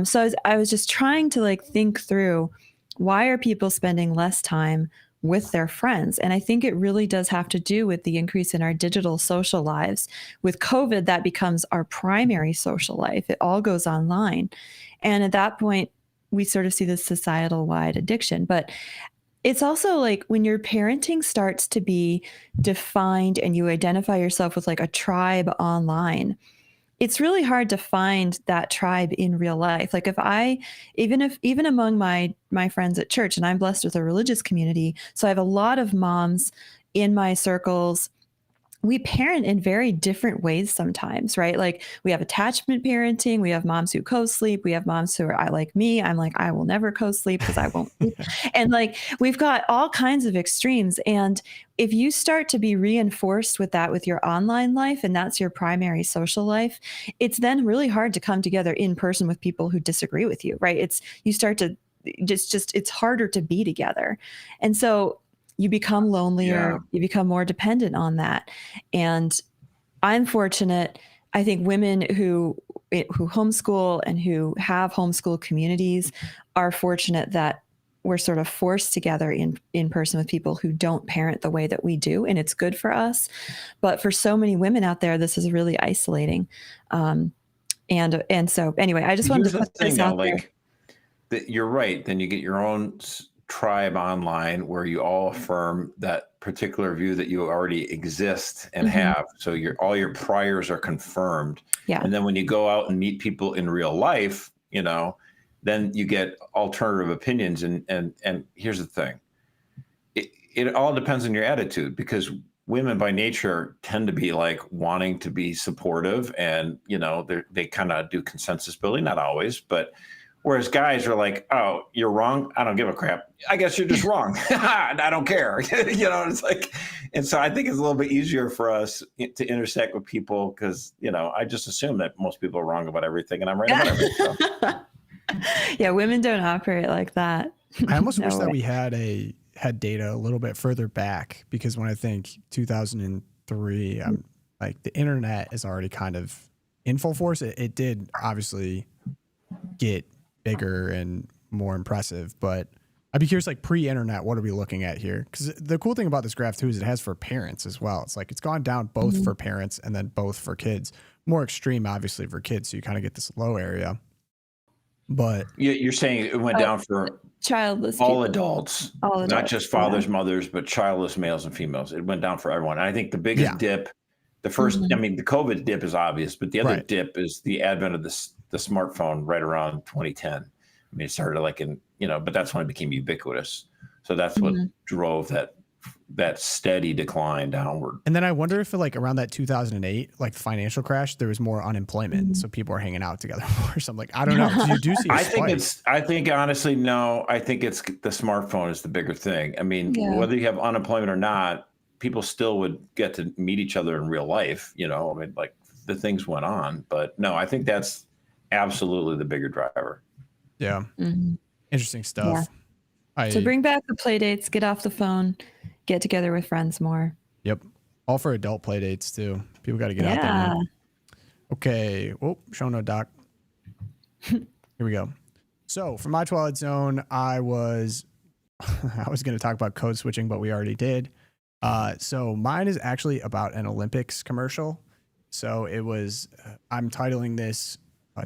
So I was just trying to think through, why are people spending less time with their friends? And I think it really does have to do with the increase in our digital social lives. With COVID, that becomes our primary social life. It all goes online. And at that point, we sort of see this societal wide addiction. But it's also like when your parenting starts to be defined and you identify yourself with like a tribe online, it's really hard to find that tribe in real life. Like even among my friends at church, and I'm blessed with a religious community, so I have a lot of moms in my circles. We parent in very different ways sometimes, right? Like we have attachment parenting. We have moms who co-sleep. We have moms who are like me. I'm like, I will never co-sleep because I won't sleep. And like, we've got all kinds of extremes. And if you start to be reinforced with that with your online life, and that's your primary social life, it's then really hard to come together in person with people who disagree with you, right? It's harder to be together. And so you become lonelier, you become more dependent on that. And I'm fortunate, I think women who homeschool and who have homeschool communities are fortunate that we're sort of forced together in person with people who don't parent the way that we do. And it's good for us. But for so many women out there, this is really isolating. And so anyway, I just wanted to put this out there. You're right. Then you get your own tribe online where you all affirm that particular view that you already exist and have. So all your priors are confirmed. Yeah. And then when you go out and meet people in real life, then you get alternative opinions. And here's the thing. It all depends on your attitude, because women by nature tend to be like wanting to be supportive, and they kind of do consensus building, not always, but whereas guys are like, oh, you're wrong, I don't give a crap, I guess you're just wrong. I don't care. It's like, and so I think it's a little bit easier for us to intersect with people because I just assume that most people are wrong about everything and I'm right about everything. So. Yeah, women don't operate like that. I almost wish that we had data a little bit further back, because when I think 2003, like the internet is already kind of in full force. It did obviously get bigger and more impressive, but I'd be curious, like pre-internet, what are we looking at here? Because the cool thing about this graph too is it has for parents as well. It's like it's gone down both for parents and then both for kids. More extreme, obviously, for kids, so you kind of get this low area. But you're saying it went down for childless all people. adults, All adults, not just fathers, mothers, but childless males and females. It went down for everyone. And I think the biggest dip, the first, I mean, the COVID dip is obvious, but the other dip is the advent of the smartphone right around 2010. I mean, it started like but that's when it became ubiquitous. So that's what drove that steady decline downward. And then I wonder if like around that 2008 like financial crash, there was more unemployment, so people are hanging out together more or something. Like, I don't know. You do see I think honestly, no. I think it's the smartphone is the bigger thing. I mean, whether you have unemployment or not, people still would get to meet each other in real life. I mean, like the things went on, but no, I think that's absolutely the bigger driver. Yeah. Interesting stuff. Yeah. So bring back the play dates, get off the phone, get together with friends more. Yep. All for adult play dates too. People got to get out there more. Okay. Oh, show no doc. Here we go. So for my Twilight Zone, I was going to talk about code switching, but we already did. So mine is actually about an Olympics commercial. So it was, I'm titling this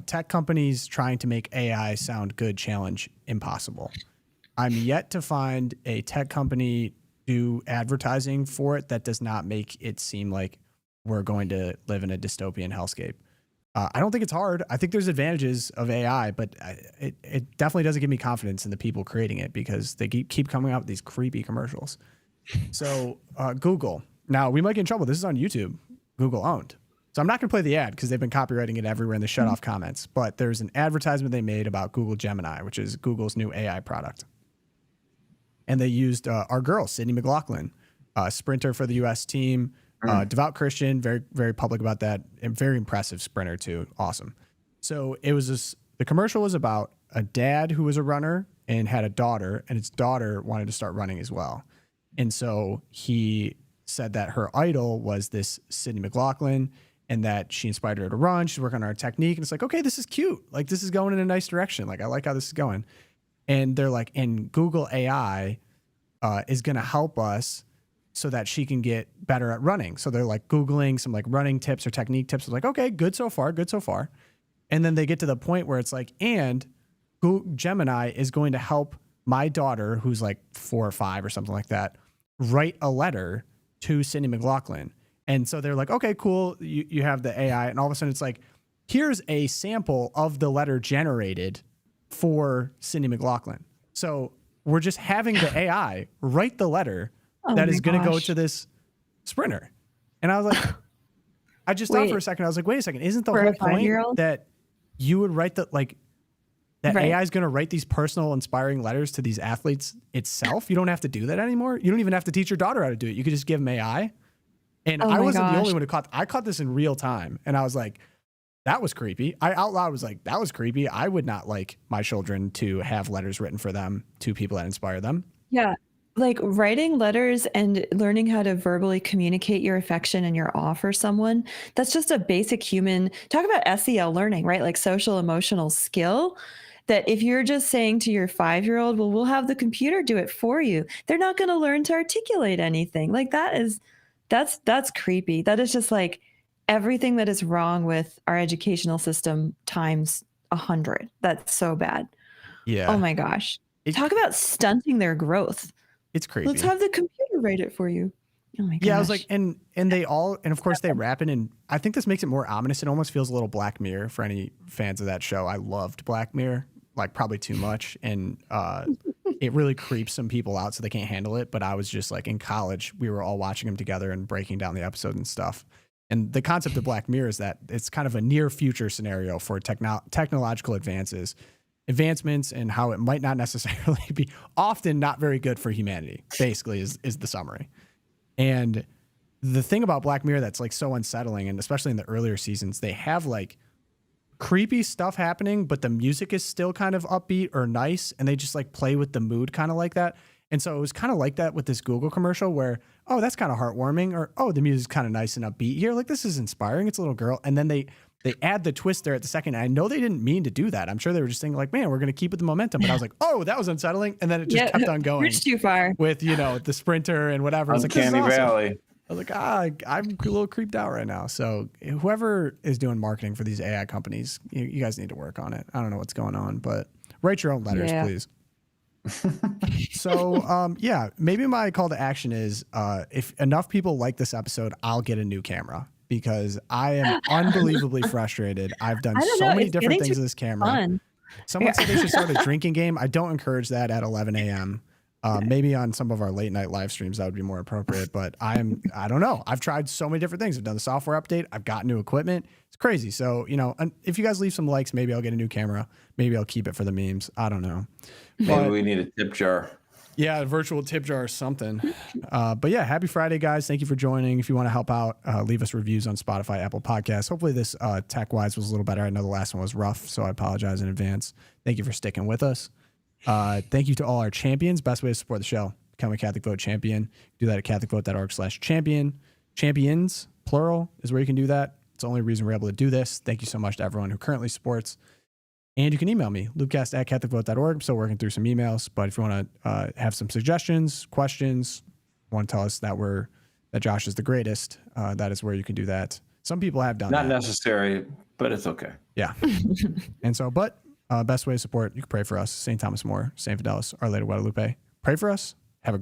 Tech Companies Trying to Make AI Sound Good Challenge Impossible. I'm yet to find a tech company do advertising for it that does not make it seem like we're going to live in a dystopian hellscape. I don't think it's hard. I think there's advantages of AI, but it definitely doesn't give me confidence in the people creating it because they keep coming out with these creepy commercials. So Google. Now, we might get in trouble. This is on YouTube. Google owned. So I'm not going to play the ad because they've been copywriting it everywhere in the shut off comments. But there's an advertisement they made about Google Gemini, which is Google's new AI product. And they used our girl, Sydney McLaughlin, sprinter for the U.S. team, devout Christian, very, very public about that, and very impressive sprinter too. Awesome. So it was the commercial was about a dad who was a runner and had a daughter, and his daughter wanted to start running as well. And so he said that her idol was this Sydney McLaughlin and that she inspired her to run. She's working on her technique. And it's like, okay, this is cute. Like, this is going in a nice direction. Like, I like how this is going. And they're like, and Google AI is going to help us so that she can get better at running. So they're like Googling some like running tips or technique tips. It's like, okay, good so far, good so far. And then they get to the point where it's like, and Gemini is going to help my daughter, who's like 4 or 5 or something like that, write a letter to Sydney McLaughlin. And so they're like, okay, cool. You have the AI. And all of a sudden it's like, here's a sample of the letter generated for Sydney McLaughlin. So we're just having the AI write the letter that is going to go to this sprinter. And I was like, I just thought for a second, I was like, wait a second, isn't the whole point that you would write that AI is going to write these personal inspiring letters to these athletes itself? You don't have to do that anymore. You don't even have to teach your daughter how to do it. You could just give them AI. And I wasn't the only one who caught this in real time. And I was like, that was creepy. I out loud was like, that was creepy. I would not like my children to have letters written for them to people that inspire them. Yeah. Like writing letters and learning how to verbally communicate your affection and your awe for someone. That's just a basic human, talk about SEL learning, right? Like social emotional skill. That if you're just saying to your 5-year-old, well, we'll have the computer do it for you, they're not going to learn to articulate anything. Like that's creepy. That is just like everything that is wrong with our educational system times 100. That's so bad. Yeah. Oh my gosh. Talk about stunting their growth. It's creepy. Let's have the computer write it for you. Oh my gosh. Yeah, I was like, and they all, and of course they wrap it in. I think this makes it more ominous. It almost feels a little Black Mirror for any fans of that show. I loved Black Mirror, like probably too much. And it really creeps some people out so they can't handle it. But I was just like in college, we were all watching them together and breaking down the episode and stuff. And the concept of Black Mirror is that it's kind of a near future scenario for technological advancements and how it might not necessarily be often not very good for humanity, basically is the summary. And the thing about Black Mirror that's like so unsettling, and especially in the earlier seasons, they have like creepy stuff happening, but the music is still kind of upbeat or nice, and they just like play with the mood kind of like that. And so it was kind of like that with this Google commercial where, oh, that's kind of heartwarming, or oh, the music's kind of nice and upbeat here. Like, this is inspiring. It's a little girl. And then they add the twist there at the second. And I know they didn't mean to do that. I'm sure they were just thinking like, man, we're going to keep with the momentum. But I was like, oh, that was unsettling. And then it just kept on going. Reached too far. With, the sprinter and whatever. I was like, Uncanny Valley. I was like, I'm a little creeped out right now. So whoever is doing marketing for these AI companies, you guys need to work on it. I don't know what's going on, but write your own letters, please. So, maybe my call to action is if enough people like this episode, I'll get a new camera because I am unbelievably frustrated. I've done so many different things with this camera. Fun. Someone said they should start a drinking game. I don't encourage that at 11 a.m. Maybe on some of our late night live streams, that would be more appropriate, but I don't know. I've tried so many different things. I've done the software update. I've got new equipment. It's crazy. So, if you guys leave some likes, maybe I'll get a new camera. Maybe I'll keep it for the memes. I don't know. Maybe we need a tip jar. Yeah, a virtual tip jar or something. But yeah, happy Friday, guys. Thank you for joining. If you want to help out, leave us reviews on Spotify, Apple Podcasts. Hopefully this tech-wise was a little better. I know the last one was rough, so I apologize in advance. Thank you for sticking with us. Thank you to all our champions. Best way to support the show, become a Catholic Vote champion. Do that at catholicvote.org/champion. Champions, plural, is where you can do that. It's the only reason we're able to do this. Thank you so much to everyone who currently supports. And you can email me, loopcast@catholicvote.org. I'm still working through some emails, but if you want to have some suggestions, questions, want to tell us that Josh is the greatest, that is where you can do that. Some people have done that. Not necessary, but it's okay. Yeah. And so, best way to support, you can pray for us. St. Thomas More, St. Fidelis, Our Lady of Guadalupe. Pray for us.